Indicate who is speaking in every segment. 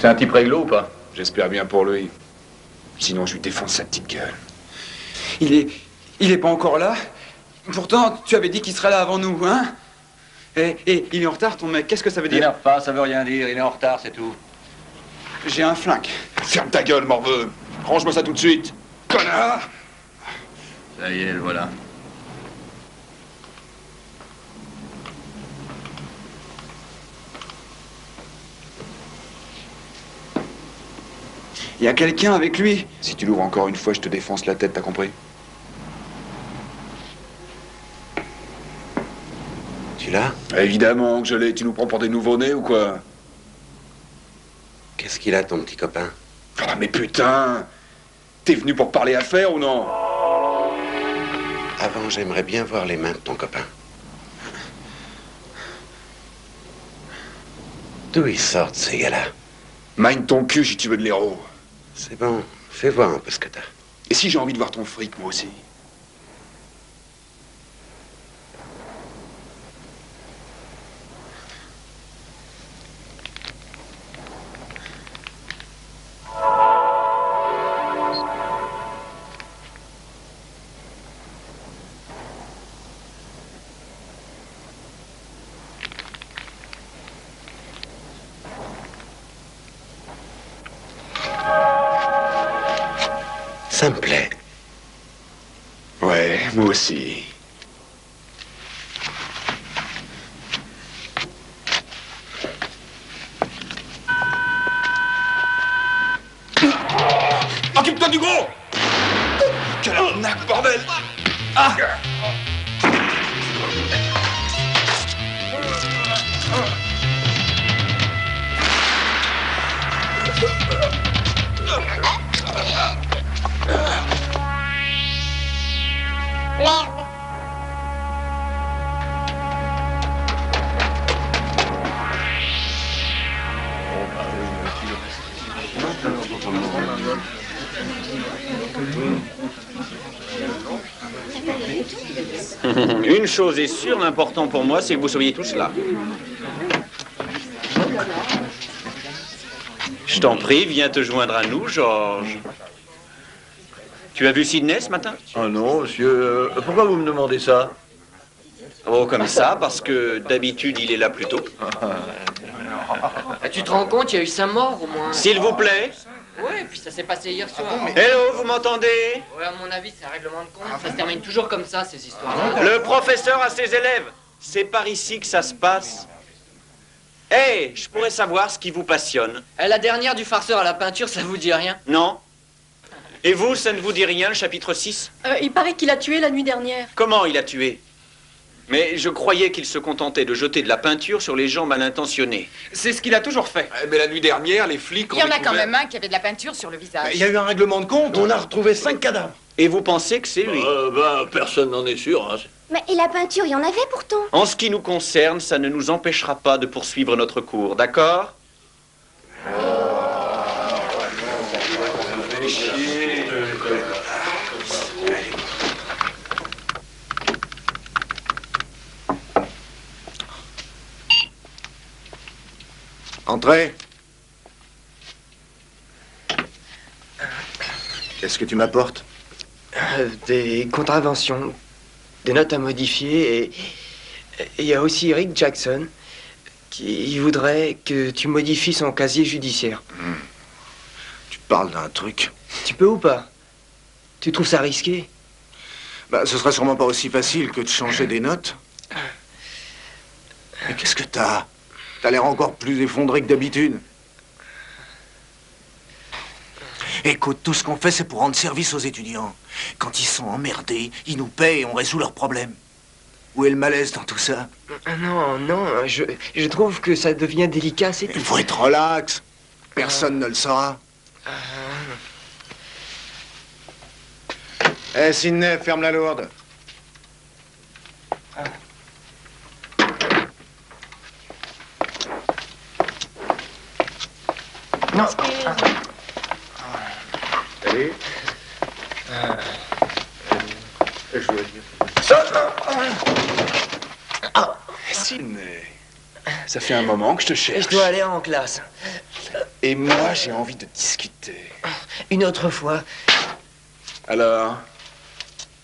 Speaker 1: C'est un type réglo ou pas?
Speaker 2: J'espère bien pour lui. Sinon, je lui défonce sa petite gueule.
Speaker 3: Il est pas encore là? Pourtant, tu avais dit qu'il serait là avant nous, hein? Et il est en retard, ton mec. Qu'est-ce que ça veut dire?
Speaker 1: T'énerve pas, ça veut rien dire. Il est en retard, c'est tout.
Speaker 3: J'ai un flingue.
Speaker 2: Ferme ta gueule, morveux. Range-moi ça tout de suite. Connard!
Speaker 1: Ça y est, le voilà.
Speaker 3: Il y a quelqu'un avec lui?
Speaker 2: Si tu l'ouvres encore une fois, je te défonce la tête, t'as compris?
Speaker 4: Tu l'as?
Speaker 2: Évidemment que je l'ai. Tu nous prends pour des nouveau-nés ou quoi?
Speaker 4: Qu'est-ce qu'il a, ton petit copain?
Speaker 2: Ah, mais putain! T'es venu pour parler affaires ou non?
Speaker 4: Avant, j'aimerais bien voir les mains de ton copain. D'où ils sortent, ces gars-là?
Speaker 2: Mine ton cul si tu veux de l'héros.
Speaker 4: C'est bon, fais voir un peu ce que t'as.
Speaker 2: Et si j'ai envie de voir ton fric, moi aussi?
Speaker 4: Ça me plaît.
Speaker 2: Ouais, moi aussi. Occupe-toi du gros! Quelle arnaque, bordel! Ah!
Speaker 5: Merde.
Speaker 6: Une chose est sûre, l'important pour moi, c'est que vous soyez tous là. Je t'en prie, viens te joindre à nous, Georges. Tu as vu Sidney ce matin?
Speaker 7: Ah non, monsieur. Pourquoi vous me demandez ça?
Speaker 6: Oh, comme ça, parce que d'habitude, il est là plus tôt.
Speaker 8: Tu te rends compte, il y a eu 5 morts au moins.
Speaker 6: S'il vous plaît.
Speaker 8: Ouais, puis ça s'est passé hier soir.
Speaker 6: Hello, vous m'entendez?
Speaker 8: Ouais, à mon avis, c'est un règlement de compte. Ça se termine toujours comme ça, ces histoires.
Speaker 6: Le professeur a ses élèves. C'est par ici que ça se passe. Hé, je pourrais savoir ce qui vous passionne.
Speaker 8: La dernière du farceur à la peinture, ça vous dit rien?
Speaker 6: Non? Et vous, ça ne vous dit rien, le chapitre 6?
Speaker 9: Il paraît qu'il a tué la nuit dernière.
Speaker 6: Comment il a tué? Mais je croyais qu'il se contentait de jeter de la peinture sur les gens mal intentionnés.
Speaker 3: C'est ce qu'il a toujours fait.
Speaker 2: Mais la nuit dernière, les flics ont
Speaker 10: Il y en a
Speaker 2: découvert...
Speaker 10: quand même un qui avait de la peinture sur le visage.
Speaker 7: Il y a eu un règlement de compte. On a retrouvé 5 cadavres.
Speaker 6: Et vous pensez que c'est lui?
Speaker 7: Personne n'en est sûr. Hein.
Speaker 5: Mais et la peinture, il y en avait pourtant.
Speaker 6: En ce qui nous concerne, ça ne nous empêchera pas de poursuivre notre cours, d'accord?
Speaker 2: Entrez. Qu'est-ce que tu m'apportes?
Speaker 10: Des contraventions, des notes à modifier et il y a aussi Eric Jackson qui voudrait que tu modifies son casier judiciaire.
Speaker 2: Tu parles d'un truc.
Speaker 10: Tu peux ou pas? Tu trouves ça risqué?
Speaker 2: Bah, ce sera sûrement pas aussi facile que de changer des notes. Mais qu'est-ce que t'as? T'as l'air encore plus effondré que d'habitude. Écoute, tout ce qu'on fait, c'est pour rendre service aux étudiants. Quand ils sont emmerdés, ils nous paient et on résout leurs problèmes. Où est le malaise dans tout ça?
Speaker 10: Non, je trouve que ça devient délicat, c'est tout.
Speaker 2: Il faut être relax. Personne ne le saura. Eh, Sidney, ferme la lourde.
Speaker 10: Non.
Speaker 2: Allez.
Speaker 3: Sidney, ça fait un moment que je te cherche.
Speaker 10: Je dois aller en classe.
Speaker 3: Et moi, j'ai envie de discuter.
Speaker 10: Une autre fois.
Speaker 3: Alors,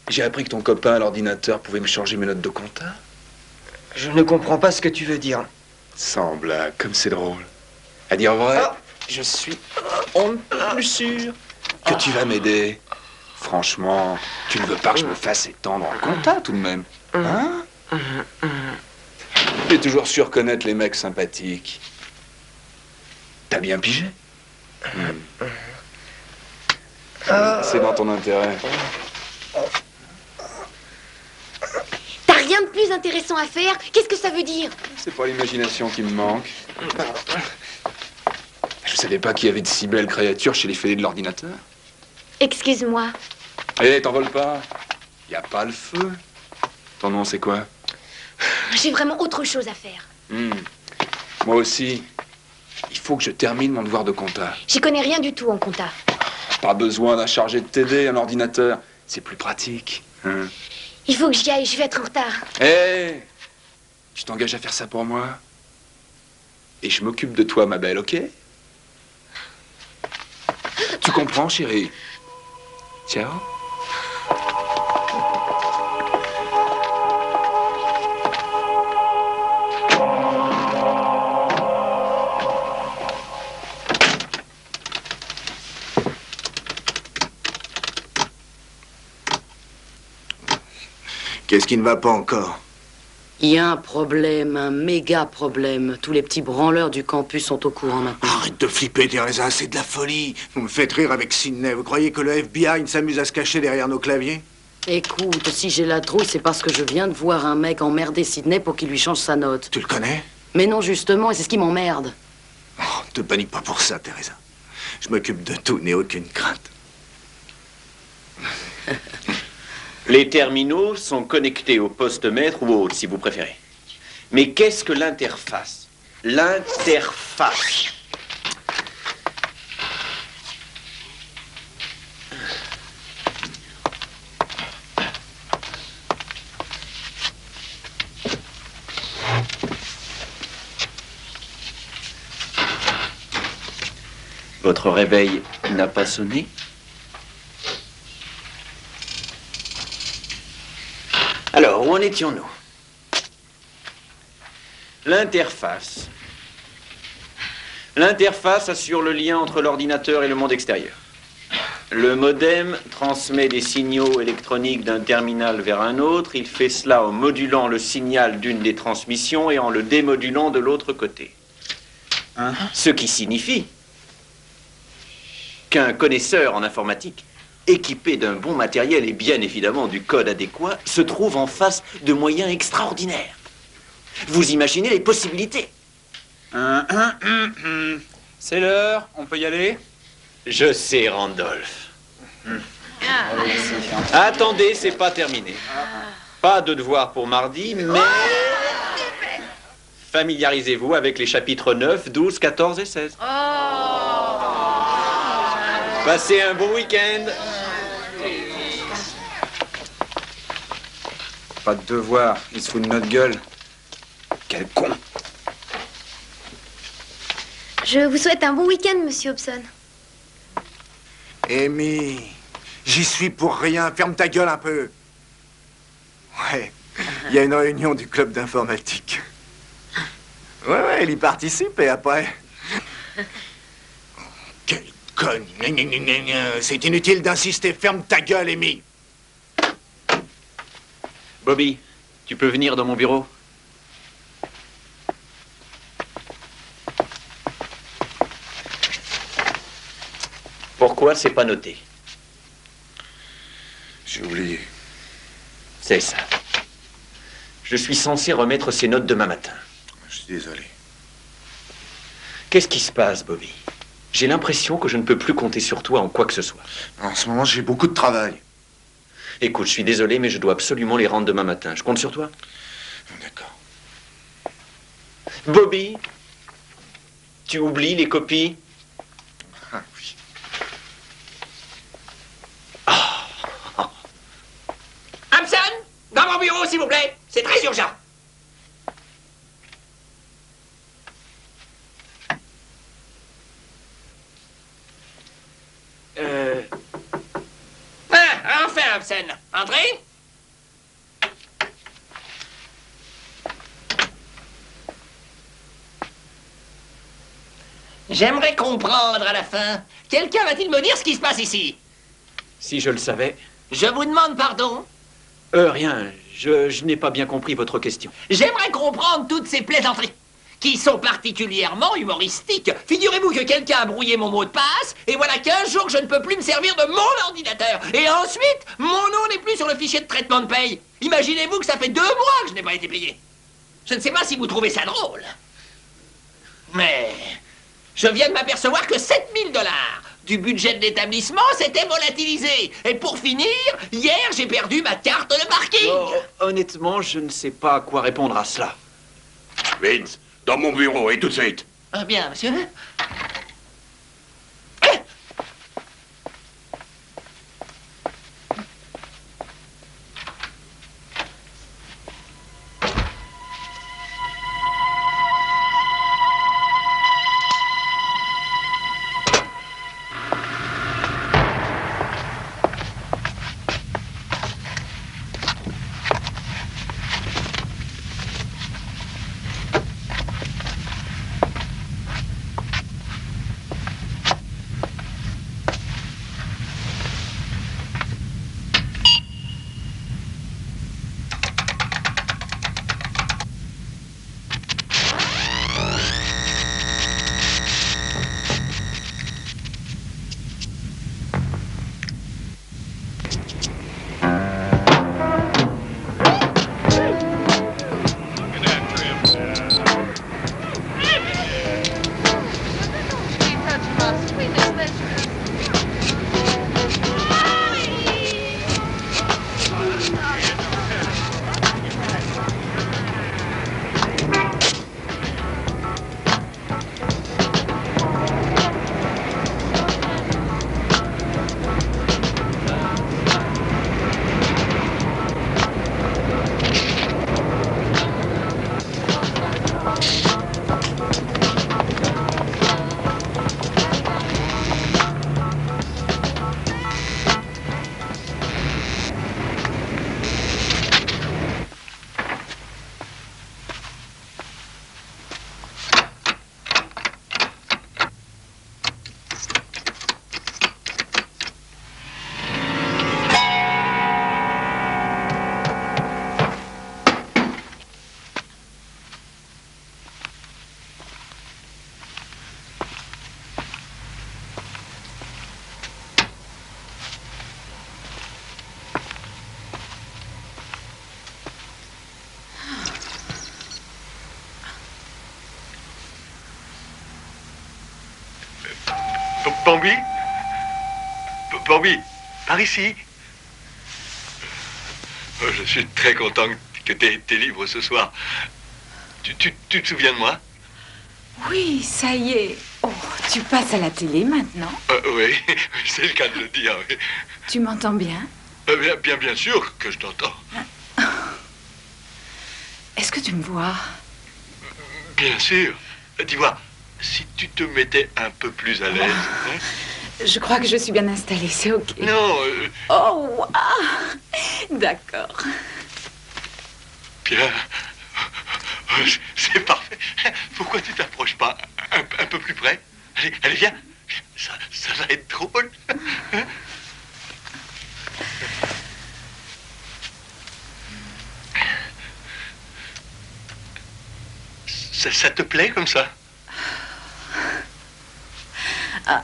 Speaker 3: j'ai appris que ton copain à l'ordinateur pouvait me changer mes notes de compta.
Speaker 10: Je ne comprends pas ce que tu veux dire.
Speaker 3: Sans blague, comme c'est drôle. À dire vrai, je suis on ne peut plus sûr que tu vas m'aider. Franchement, tu ne veux pas que je me fasse étendre en compta tout de même, hein? J'ai toujours su reconnaître les mecs sympathiques. T'as bien pigé? C'est dans ton intérêt.
Speaker 5: T'as rien de plus intéressant à faire? Qu'est-ce que ça veut dire?
Speaker 3: C'est pas l'imagination qui me manque. Je savais pas qu'il y avait de si belles créatures chez les fêlés de l'ordinateur.
Speaker 5: Excuse-moi.
Speaker 3: Hé, t'envole pas. Y a pas le feu. Ton nom, c'est quoi?
Speaker 5: J'ai vraiment autre chose à faire.
Speaker 3: Moi aussi. Il faut que je termine mon devoir de compta.
Speaker 5: J'y connais rien du tout en compta.
Speaker 3: Pas besoin d'un chargé de TD, un ordinateur. C'est plus pratique. Hein?
Speaker 5: Il faut que j'y aille, je vais être en retard.
Speaker 3: Hé, tu t'engages à faire ça pour moi? Et je m'occupe de toi, ma belle, ok? Tu comprends, chérie? Ciao.
Speaker 2: Qu'est-ce qui ne va pas encore?
Speaker 11: Il y a un problème, un méga problème. Tous les petits branleurs du campus sont au courant maintenant.
Speaker 2: Arrête de flipper, Teresa, c'est de la folie. Vous me faites rire avec Sidney. Vous croyez que le FBI s'amuse à se cacher derrière nos claviers?
Speaker 11: Écoute, si j'ai la trouille, c'est parce que je viens de voir un mec emmerder Sidney pour qu'il lui change sa note.
Speaker 2: Tu le connais?
Speaker 11: Mais non, justement, et c'est ce qui m'emmerde.
Speaker 2: Oh, te panique pas pour ça, Teresa. Je m'occupe de tout, n'aie aucune crainte.
Speaker 6: Les terminaux sont connectés au poste maître ou au hall, si vous préférez. Mais qu'est-ce que l'interface? L'interface. Votre réveil n'a pas sonné? Alors, où en étions-nous? L'interface. L'interface assure le lien entre l'ordinateur et le monde extérieur. Le modem transmet des signaux électroniques d'un terminal vers un autre. Il fait cela en modulant le signal d'une des transmissions et en le démodulant de l'autre côté. Ce qui signifie qu'un connaisseur en informatique, équipé d'un bon matériel et bien évidemment du code adéquat, se trouve en face de moyens extraordinaires. Vous imaginez les possibilités?
Speaker 3: C'est l'heure, on peut y aller?
Speaker 6: Je sais, Randolph. Attendez, c'est pas terminé. Pas de devoir pour mardi, mais... familiarisez-vous avec les chapitres 9, 12, 14 et 16. Passez un bon week-end.
Speaker 3: Pas de devoir, il se fout de notre gueule. Quel con.
Speaker 5: Je vous souhaite un bon week-end, monsieur Hobson.
Speaker 2: Amy, j'y suis pour rien. Ferme ta gueule un peu. Ouais, il y a une réunion du club d'informatique. Ouais, elle y participe et après... Quelle conne. C'est inutile d'insister. Ferme ta gueule, Amy.
Speaker 6: Bobby, tu peux venir dans mon bureau? Pourquoi c'est pas noté?
Speaker 3: J'ai oublié.
Speaker 6: C'est ça. Je suis censé remettre ces notes demain matin.
Speaker 3: Je suis désolé.
Speaker 6: Qu'est-ce qui se passe, Bobby? J'ai l'impression que je ne peux plus compter sur toi en quoi que ce soit.
Speaker 3: En ce moment, j'ai beaucoup de travail.
Speaker 6: Écoute, je suis désolé, mais je dois absolument les rendre demain matin. Je compte sur toi?
Speaker 3: D'accord.
Speaker 6: Bobby, tu oublies les copies?
Speaker 3: Ah oui.
Speaker 8: Hobson, dans mon bureau, s'il vous plaît. C'est très urgent. Ah, enfin, Hobson. Entrez. J'aimerais comprendre à la fin. Quelqu'un va-t-il me dire ce qui se passe ici?
Speaker 6: Si je le savais.
Speaker 8: Je vous demande pardon.
Speaker 6: Rien. Je n'ai pas bien compris votre question.
Speaker 8: J'aimerais comprendre toutes ces plaisanteries, qui sont particulièrement humoristiques. Figurez-vous que quelqu'un a brouillé mon mot de passe, et voilà 15 jours que je ne peux plus me servir de mon ordinateur. Et ensuite, mon nom n'est plus sur le fichier de traitement de paye. Imaginez-vous que ça fait 2 mois que je n'ai pas été payé. Je ne sais pas si vous trouvez ça drôle. Mais je viens de m'apercevoir que 7 000 $ du budget de l'établissement s'était volatilisé. Et pour finir, hier, j'ai perdu ma carte de parking.
Speaker 6: Oh, honnêtement, je ne sais pas à quoi répondre à cela.
Speaker 12: Vince, dans mon bureau, et tout de suite.
Speaker 8: Ah bien, monsieur.
Speaker 12: Bambi? Bambi?
Speaker 13: Par ici. Oh, je suis très content que tu aies été libre ce soir. Tu te souviens de moi?
Speaker 14: Oui, ça y est. Oh, tu passes à la télé maintenant?
Speaker 13: Oui, c'est le cas de le dire, oui.
Speaker 14: Tu m'entends bien?
Speaker 13: Bien sûr que je t'entends.
Speaker 14: Est-ce que tu me vois?
Speaker 13: Bien sûr. Dis-moi, si tu te mettais un peu plus à l'aise... hein?
Speaker 14: Je crois que je suis bien installée, c'est OK.
Speaker 13: Non.
Speaker 14: Oh, wow. D'accord.
Speaker 13: Bien. C'est parfait. Pourquoi tu t'approches pas un peu plus près? Allez, viens. Ça va être drôle. Ça te plaît comme ça?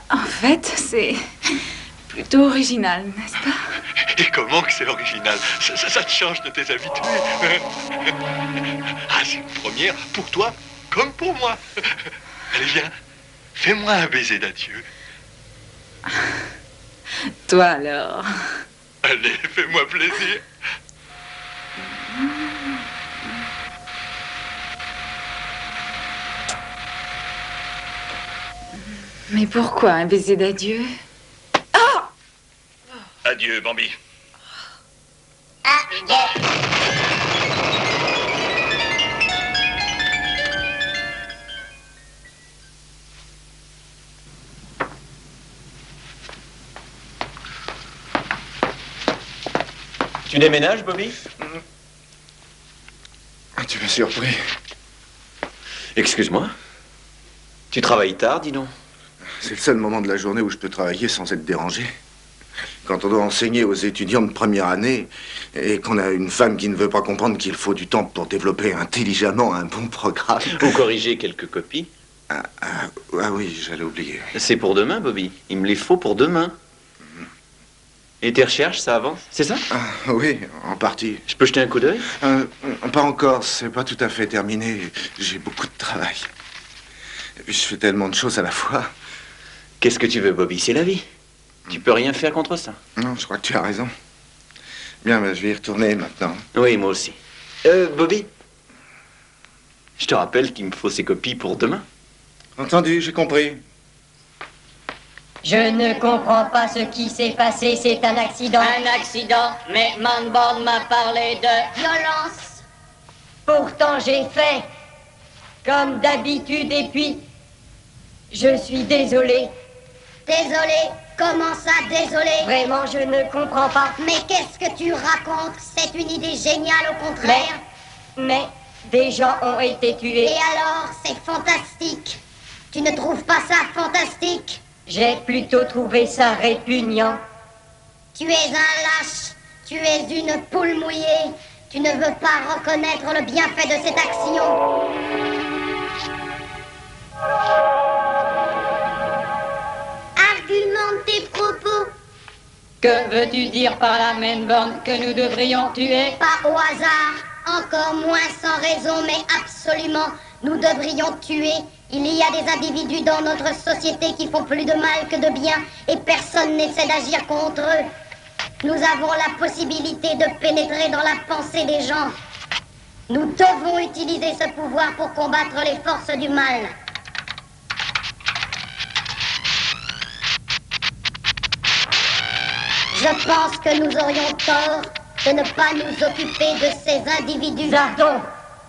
Speaker 14: En fait, c'est plutôt original, n'est-ce pas?
Speaker 13: Et comment que c'est original? Ça te change de tes habitudes. Ah, c'est une première pour toi comme pour moi. Allez, viens. Fais-moi un baiser d'adieu.
Speaker 14: Toi alors?
Speaker 13: Allez, fais-moi plaisir.
Speaker 14: Mais pourquoi un baiser d'adieu? Oh!
Speaker 13: Adieu, Bambi.
Speaker 6: Tu déménages, Bobby?
Speaker 2: Tu m'as surpris.
Speaker 6: Excuse-moi. Tu travailles tard, dis donc.
Speaker 2: C'est le seul moment de la journée où je peux travailler sans être dérangé. Quand on doit enseigner aux étudiants de première année et qu'on a une femme qui ne veut pas comprendre qu'il faut du temps pour développer intelligemment un bon programme.
Speaker 6: Ou corriger quelques copies.
Speaker 2: Ah oui, j'allais oublier.
Speaker 6: C'est pour demain, Bobby. Il me les faut pour demain. Et tes recherches, ça avance, c'est ça?
Speaker 2: Oui, en partie.
Speaker 6: Je peux jeter un coup d'œil?
Speaker 2: Pas encore, c'est pas tout à fait terminé. J'ai beaucoup de travail. Et puis je fais tellement de choses à la fois.
Speaker 6: Qu'est-ce que tu veux, Bobby? C'est la vie. Tu peux rien faire contre ça.
Speaker 2: Non, je crois que tu as raison. Bien, je vais y retourner maintenant.
Speaker 6: Oui, moi aussi. Bobby, je te rappelle qu'il me faut ces copies pour demain.
Speaker 2: Entendu, j'ai compris.
Speaker 15: Je ne comprends pas ce qui s'est passé, c'est un accident.
Speaker 16: Un accident, mais Manborn m'a parlé de...
Speaker 15: violence. Pourtant j'ai fait comme d'habitude et puis je suis désolée.
Speaker 5: Désolé? Comment ça, désolé?
Speaker 15: Vraiment, je ne comprends pas.
Speaker 5: Mais qu'est-ce que tu racontes? C'est une idée géniale, au contraire.
Speaker 15: Mais des gens ont été tués.
Speaker 5: Et alors, c'est fantastique. Tu ne trouves pas ça fantastique?
Speaker 15: J'ai plutôt trouvé ça répugnant.
Speaker 5: Tu es un lâche. Tu es une poule mouillée. Tu ne veux pas reconnaître le bienfait de cette action. Argumente tes propos.
Speaker 16: Que veux-tu dire par là, Manborn, que nous devrions tuer?
Speaker 5: Pas au hasard, encore moins sans raison, mais absolument, nous devrions tuer. Il y a des individus dans notre société qui font plus de mal que de bien, et personne n'essaie d'agir contre eux. Nous avons la possibilité de pénétrer dans la pensée des gens. Nous devons utiliser ce pouvoir pour combattre les forces du mal. Je pense que nous aurions tort de ne pas nous occuper de ces individus.
Speaker 15: Zardon,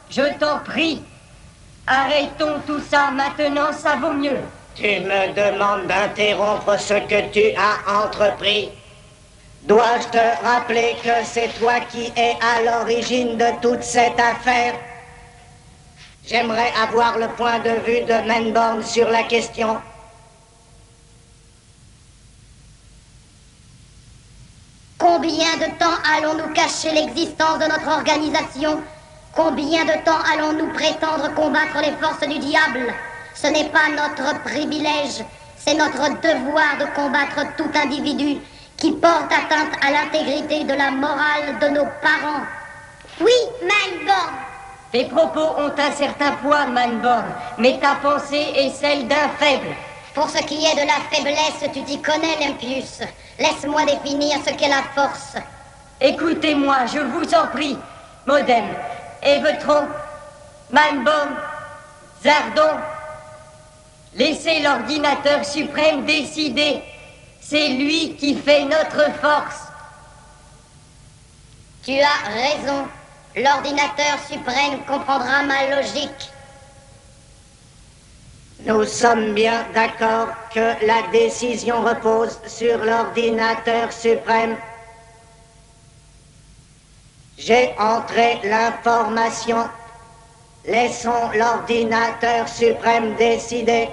Speaker 15: je t'en prie, arrêtons tout ça maintenant, ça vaut mieux.
Speaker 16: Tu me demandes d'interrompre ce que tu as entrepris. Dois-je te rappeler que c'est toi qui es à l'origine de toute cette affaire? J'aimerais avoir le point de vue de Manborn sur la question.
Speaker 5: Combien de temps allons-nous cacher l'existence de notre organisation? Combien de temps allons-nous prétendre combattre les forces du diable? Ce n'est pas notre privilège, c'est notre devoir de combattre tout individu qui porte atteinte à l'intégrité de la morale de nos parents. Oui, Manborn.
Speaker 15: Tes propos ont un certain poids, Manborn, mais ta pensée est celle d'un faible.
Speaker 5: Pour ce qui est de la faiblesse, tu t'y connais, Lempius. Laisse-moi définir ce qu'est la force.
Speaker 15: Écoutez-moi, je vous en prie. Modem, Évetron, Manbaum, Zardon. Laissez l'ordinateur suprême décider. C'est lui qui fait notre force.
Speaker 5: Tu as raison. L'ordinateur suprême comprendra ma logique.
Speaker 16: Nous sommes bien d'accord que la décision repose sur l'ordinateur suprême. J'ai entré l'information. Laissons l'ordinateur suprême décider.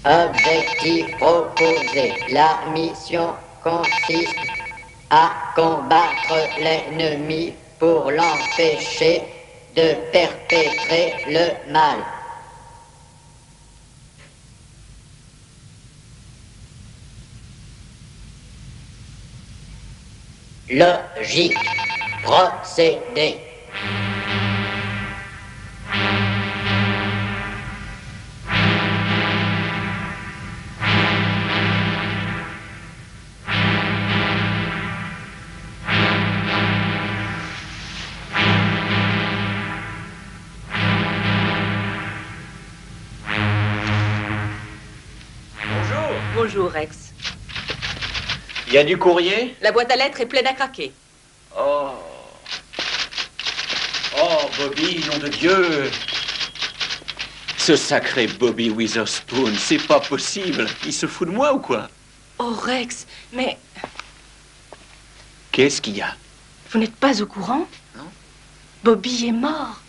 Speaker 17: Objectif proposé. La mission consiste à combattre l'ennemi pour l'empêcher de perpétrer le mal. Logique. Procédé.
Speaker 14: Bonjour, Rex.
Speaker 6: Il y a du courrier?
Speaker 14: La boîte à lettres est pleine à craquer.
Speaker 6: Oh. Oh, Bobby, nom de Dieu. Ce sacré Bobby Witherspoon, c'est pas possible. Il se fout de moi ou quoi?
Speaker 14: Oh, Rex, mais
Speaker 6: Qu'est-ce qu'il y a?
Speaker 14: vous n'êtes pas au courant?
Speaker 6: Non.
Speaker 14: Bobby est mort.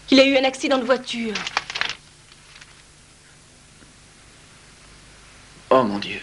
Speaker 14: Il a eu un accident de voiture.
Speaker 6: Oh, mon Dieu.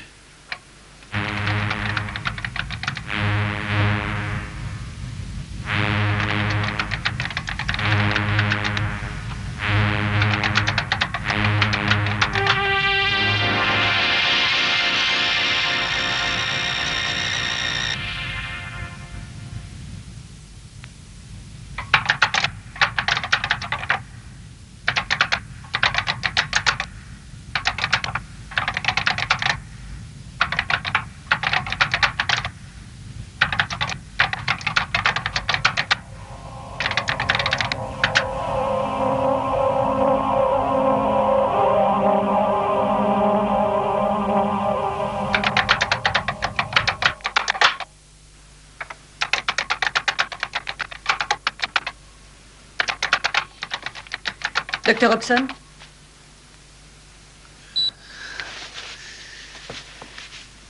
Speaker 9: Docteur Hobson?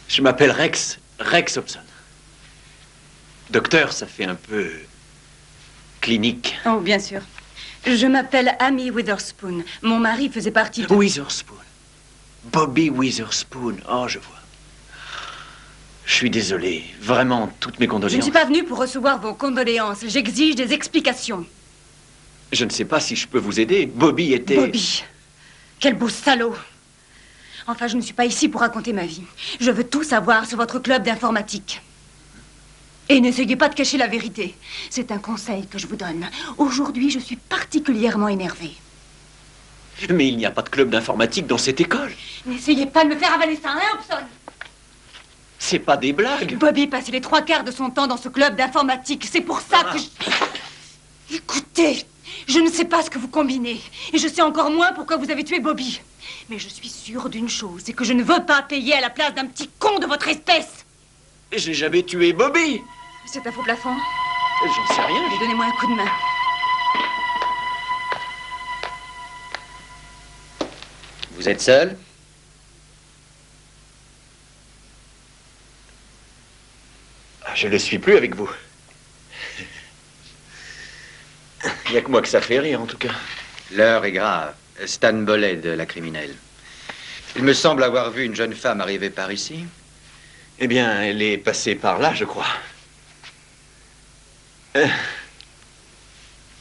Speaker 6: Je m'appelle Rex Hobson. Docteur, ça fait un peu clinique.
Speaker 9: Oh, bien sûr. Je m'appelle Amy Witherspoon. Mon mari faisait partie de...
Speaker 6: Witherspoon. Bobby Witherspoon. Oh, je vois. Je suis désolé. Vraiment, toutes mes condoléances.
Speaker 9: Je ne suis pas venue pour recevoir vos condoléances. J'exige des explications.
Speaker 6: Je ne sais pas si je peux vous aider. Bobby était...
Speaker 9: Bobby. Quel beau salaud. Enfin, je ne suis pas ici pour raconter ma vie. Je veux tout savoir sur votre club d'informatique. Et n'essayez pas de cacher la vérité. C'est un conseil que je vous donne. Aujourd'hui, je suis particulièrement énervée.
Speaker 6: Mais il n'y a pas de club d'informatique dans cette école.
Speaker 9: N'essayez pas de me faire avaler ça, hein, Hobson?
Speaker 6: C'est pas des blagues.
Speaker 9: Bobby passait les 3/4 de son temps dans ce club d'informatique. C'est pour ça que je... Écoutez, je ne sais pas ce que vous combinez. Et je sais encore moins pourquoi vous avez tué Bobby. Mais je suis sûre d'une chose, c'est que je ne veux pas payer à la place d'un petit con de votre espèce.
Speaker 6: J'ai jamais tué Bobby.
Speaker 9: C'est un faux plafond?
Speaker 6: J'en sais rien.
Speaker 9: Donnez-moi un coup de main.
Speaker 1: Vous êtes seul?
Speaker 6: Je ne suis plus avec vous. Il n'y a que moi que ça fait rire, en tout cas.
Speaker 1: L'heure est grave. Stan Bollet de la criminelle. Il me semble avoir vu une jeune femme arriver par ici.
Speaker 6: Eh bien, elle est passée par là, je crois.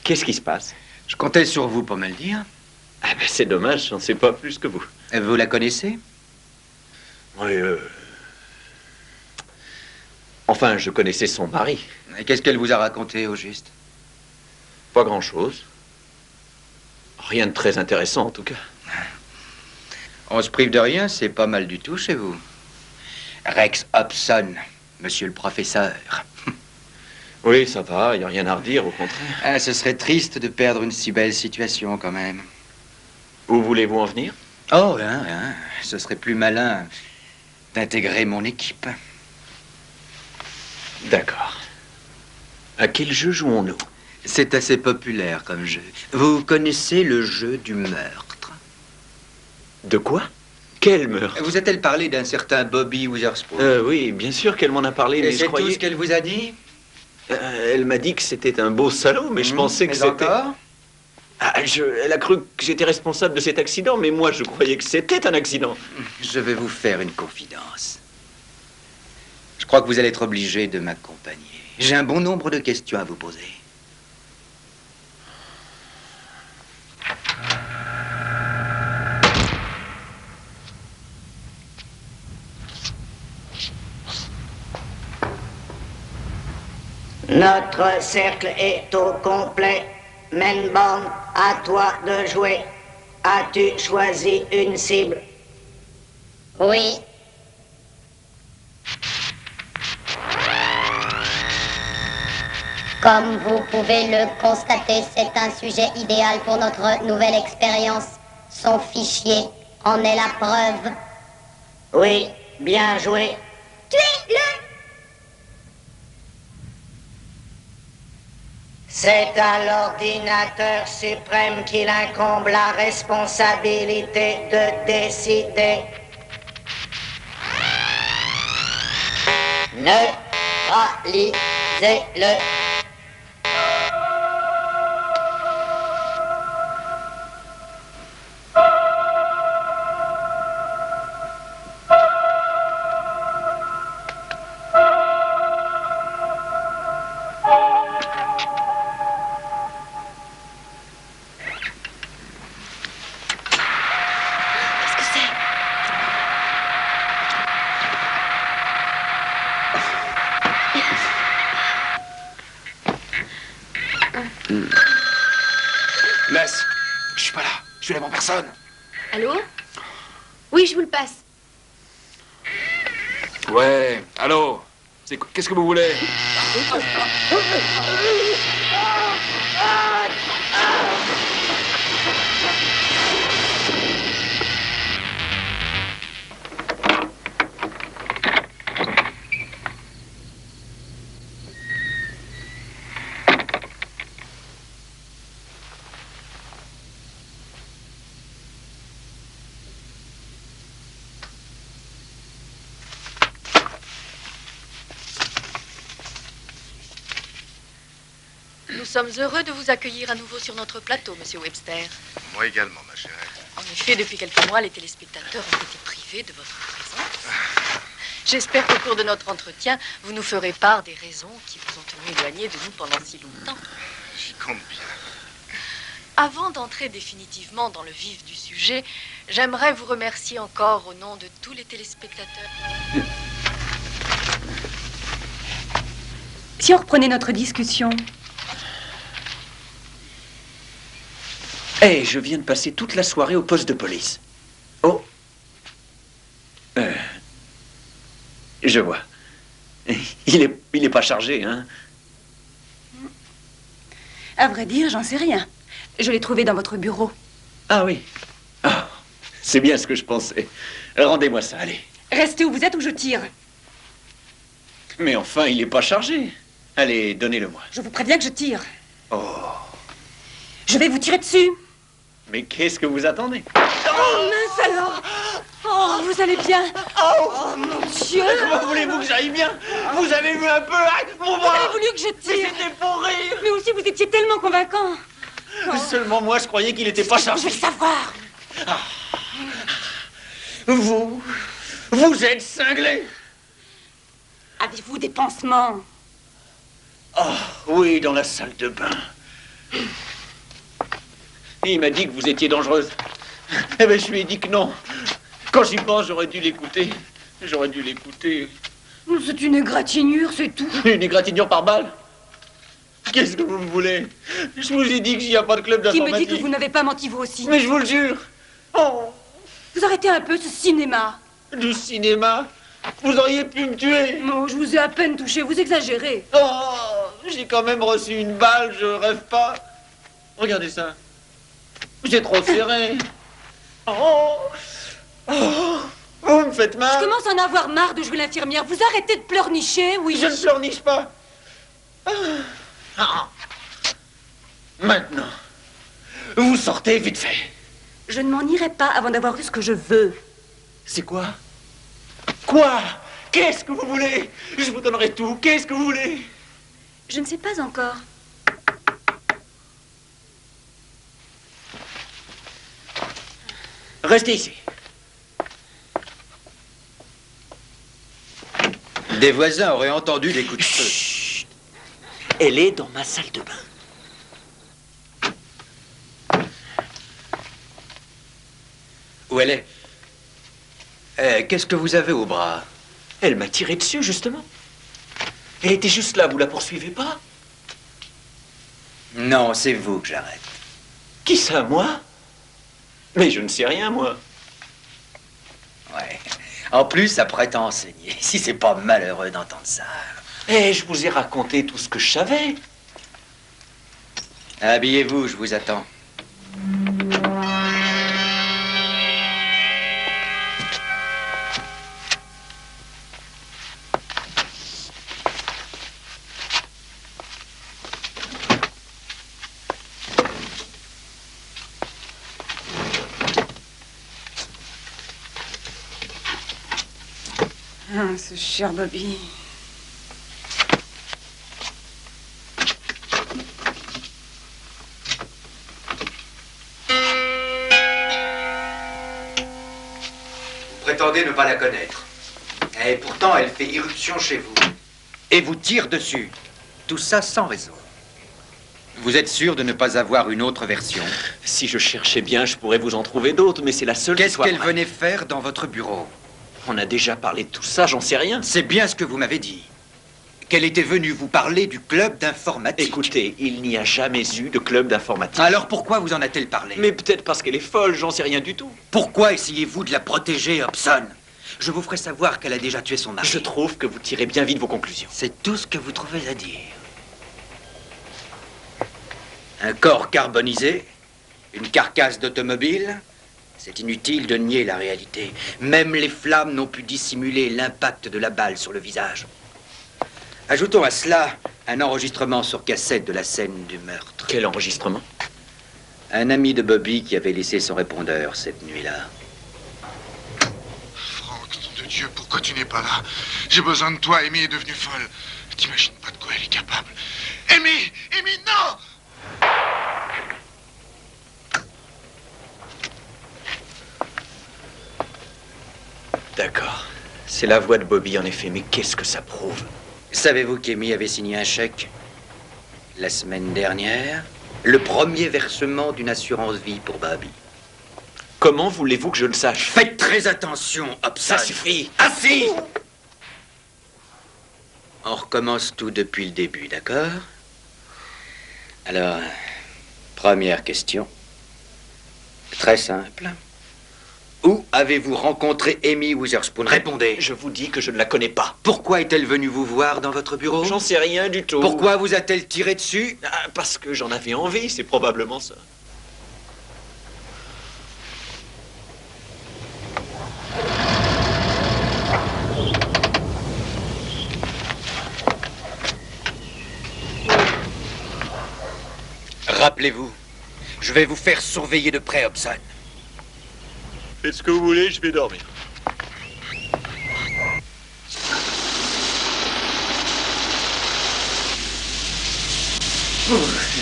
Speaker 6: Qu'est-ce qui se passe?
Speaker 1: Je comptais sur vous pour me le dire.
Speaker 6: Ah ben, c'est dommage, j'en sais pas plus que vous.
Speaker 1: Vous la connaissez?
Speaker 6: Oui, Enfin, je connaissais son mari.
Speaker 1: Et qu'est-ce qu'elle vous a raconté, au juste?
Speaker 6: Pas grand-chose. Rien de très intéressant, en tout cas.
Speaker 1: On se prive de rien, c'est pas mal du tout chez vous. Rex Hobson, monsieur le professeur.
Speaker 6: Oui, ça va, il n'y a rien à redire, au contraire.
Speaker 1: Ah, ce serait triste de perdre une si belle situation, quand même.
Speaker 6: Où voulez-vous en venir?
Speaker 1: Oh, hein, ce serait plus malin d'intégrer mon équipe.
Speaker 6: D'accord. À quel jeu jouons-nous?
Speaker 1: C'est assez populaire comme jeu. Vous connaissez le jeu du meurtre?
Speaker 6: De quoi? Quel meurtre?
Speaker 1: Vous a-t-elle parlé d'un certain Bobby Witherspoon?
Speaker 6: Oui, bien sûr qu'elle m'en a parlé, mais je croyais...
Speaker 1: C'est tout ce qu'elle vous a dit?
Speaker 6: Elle m'a dit que c'était un beau salaud, mais je pensais que c'était...
Speaker 1: encore?
Speaker 6: Elle a cru que j'étais responsable de cet accident, mais moi, je croyais que c'était un accident.
Speaker 1: Je vais vous faire une confidence. Je crois que vous allez être obligé de m'accompagner. J'ai un bon nombre de questions à vous poser.
Speaker 16: Notre cercle est au complet. Manborn, à toi de jouer. As-tu choisi une cible?
Speaker 5: Oui. Comme vous pouvez le constater, c'est un sujet idéal pour notre nouvelle expérience. Son fichier en est la preuve.
Speaker 16: Oui, bien joué.
Speaker 5: Tuez-le!
Speaker 16: C'est à l'ordinateur suprême qu'il incombe la responsabilité de décider.
Speaker 17: Neutralisez-le.
Speaker 3: Laisse. Je suis pas là. Je suis là pour personne.
Speaker 18: Allô? Oui, je vous le passe.
Speaker 3: Ouais. Allô? Qu'est-ce que vous voulez?
Speaker 19: Nous sommes heureux de vous accueillir à nouveau sur notre plateau, Monsieur Webster.
Speaker 2: Moi également, ma chérie.
Speaker 19: En effet, depuis quelques mois, les téléspectateurs ont été privés de votre présence. J'espère qu'au cours de notre entretien, vous nous ferez part des raisons qui vous ont tenu éloignés de nous pendant si longtemps.
Speaker 2: J'y compte bien.
Speaker 19: Avant d'entrer définitivement dans le vif du sujet, j'aimerais vous remercier encore au nom de tous les téléspectateurs.
Speaker 9: Si on reprenait notre discussion.
Speaker 6: Hey, je viens de passer toute la soirée au poste de police. Oh. Je vois. Il est pas chargé, hein?
Speaker 9: À vrai dire, j'en sais rien. Je l'ai trouvé dans votre bureau.
Speaker 6: Ah oui. Ah, c'est bien ce que je pensais. Rendez-moi ça, allez.
Speaker 9: Restez où vous êtes ou je tire.
Speaker 6: Mais enfin, il est pas chargé. Allez, donnez-le-moi.
Speaker 9: Je vous préviens que je tire.
Speaker 6: Oh.
Speaker 9: Je vais vous tirer dessus.
Speaker 6: Mais qu'est-ce que vous attendez?
Speaker 9: Oh, mince alors! Oh, vous allez bien? Oh, mon Dieu!
Speaker 6: Comment voulez-vous que j'aille bien? Vous avez vu un peu mon bras?
Speaker 9: Vous avez voulu que je tire?
Speaker 6: C'était pour rire!
Speaker 9: Mais aussi, vous étiez tellement convaincant.
Speaker 6: Oh. Seulement moi, je croyais qu'il était pas chargé.
Speaker 9: Je vais le savoir.
Speaker 6: Ah. Vous êtes cinglé.
Speaker 9: Avez-vous des pansements?
Speaker 6: Oh, oui, dans la salle de bain. Il m'a dit que vous étiez dangereuse. Eh bien, je lui ai dit que non. Quand j'y pense, j'aurais dû l'écouter. J'aurais dû l'écouter.
Speaker 9: C'est une égratignure, c'est tout.
Speaker 6: Une égratignure par balle? Qu'est-ce que vous me voulez? Je vous ai dit qu'il n'y a pas de club
Speaker 9: Qui
Speaker 6: d'informatique.
Speaker 9: me dit que vous n'avez pas menti vous aussi?
Speaker 6: Mais je vous le jure. Oh,
Speaker 9: Vous arrêtez un peu ce cinéma.
Speaker 6: du cinéma? Vous auriez pu me tuer.
Speaker 9: Non, je vous ai à peine touché, vous exagérez.
Speaker 6: Oh, j'ai quand même reçu une balle, je rêve pas. Regardez ça. J'ai trop serré. Oh, oh, vous me faites mal.
Speaker 9: Je commence à en avoir marre de jouer l'infirmière. Vous arrêtez de pleurnicher, oui.
Speaker 6: Je ne pleurniche pas. Ah. Maintenant, vous sortez vite fait.
Speaker 9: Je ne m'en irai pas avant d'avoir eu ce que je veux.
Speaker 6: C'est quoi? Quoi? Qu'est-ce que vous voulez? Je vous donnerai tout. Qu'est-ce que vous voulez?
Speaker 9: Je ne sais pas encore.
Speaker 6: Restez ici.
Speaker 1: Des voisins auraient entendu des coups de feu.
Speaker 6: Chut. Elle est dans ma salle de bain.
Speaker 1: Où elle est? Qu'est-ce que vous avez au bras?
Speaker 6: Elle m'a tiré dessus, justement. Elle était juste là, vous la poursuivez pas?
Speaker 1: Non, c'est vous que j'arrête.
Speaker 6: Qui ça, moi? Mais je ne sais rien, moi.
Speaker 1: Ouais. En plus, ça prétend enseigner. Si c'est pas malheureux d'entendre ça.
Speaker 6: Eh, je vous ai raconté tout ce que je savais.
Speaker 1: Habillez-vous, je vous attends.
Speaker 9: Ah, ce cher Bobby.
Speaker 1: Vous prétendez ne pas la connaître. Et pourtant, elle fait irruption chez vous. Et vous tire dessus. Tout ça sans raison. Vous êtes sûr de ne pas avoir une autre version?
Speaker 6: Si je cherchais bien, je pourrais vous en trouver d'autres, mais c'est la seule qui
Speaker 1: Qu'est-ce
Speaker 6: soit
Speaker 1: qu'elle
Speaker 6: vraie.
Speaker 1: venait faire dans votre bureau?
Speaker 6: On a déjà parlé de tout ça, j'en sais rien.
Speaker 1: C'est bien ce que vous m'avez dit. Qu'elle était venue vous parler du club d'informatique.
Speaker 6: Écoutez, il n'y a jamais eu de club d'informatique.
Speaker 1: Alors pourquoi vous en a-t-elle parlé?
Speaker 6: Mais peut-être parce qu'elle est folle, j'en sais rien du tout.
Speaker 1: Pourquoi essayez-vous de la protéger, Hobson? Je vous ferai savoir qu'elle a déjà tué son mari.
Speaker 6: Je trouve que vous tirez bien vite vos conclusions.
Speaker 1: C'est tout ce que vous trouvez à dire. Un corps carbonisé, une carcasse d'automobile. C'est inutile de nier la réalité. Même les flammes n'ont pu dissimuler l'impact de la balle sur le visage. Ajoutons à cela un enregistrement sur cassette de la scène du meurtre.
Speaker 6: Quel enregistrement?
Speaker 1: Un ami de Bobby qui avait laissé son répondeur cette nuit-là.
Speaker 2: Franck, nom de Dieu, pourquoi tu n'es pas là? J'ai besoin de toi, Amy est devenue folle. T'imagines pas de quoi elle est capable. Amy! Amy, non!
Speaker 6: D'accord. C'est la voix de Bobby, en effet, mais qu'est-ce que ça prouve?
Speaker 1: Savez-vous qu'Amy avait signé un chèque la semaine dernière? Le premier versement d'une assurance vie pour Bobby.
Speaker 6: Comment voulez-vous que je le sache?
Speaker 1: Faites très attention, Hobson.
Speaker 6: Ça suffit.
Speaker 1: Assis! On recommence tout depuis le début, d'accord? Alors, première question. Très simple. Où avez-vous rencontré Amy Witherspoon? Répondez.
Speaker 6: Je vous dis que je ne la connais pas.
Speaker 1: Pourquoi est-elle venue vous voir dans votre bureau?
Speaker 6: J'en sais rien du tout.
Speaker 1: Pourquoi vous a-t-elle tiré dessus?
Speaker 6: Parce que j'en avais envie, c'est probablement ça.
Speaker 1: Rappelez-vous, je vais vous faire surveiller de près, Hobson.
Speaker 13: Faites ce que vous voulez, je vais dormir.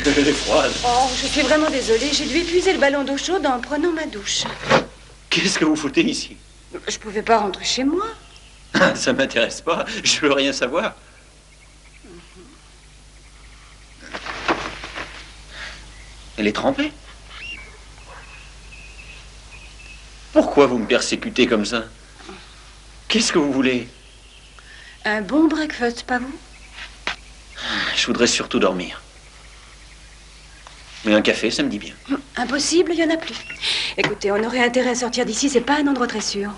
Speaker 6: Elle est froide.
Speaker 9: Oh, je suis vraiment désolée. J'ai dû épuiser le ballon d'eau chaude en prenant ma douche.
Speaker 6: Qu'est-ce que vous foutez ici?
Speaker 9: Je pouvais pas rentrer chez moi.
Speaker 6: Ça m'intéresse pas, je veux rien savoir. Elle est trempée. Pourquoi vous me persécutez comme ça? Qu'est-ce que vous voulez?
Speaker 9: Un bon breakfast, pas vous?
Speaker 6: Je voudrais surtout dormir. Mais un café, ça me dit bien.
Speaker 9: Impossible, il n'y en a plus. Écoutez, on aurait intérêt à sortir d'ici, c'est pas un endroit très sûr.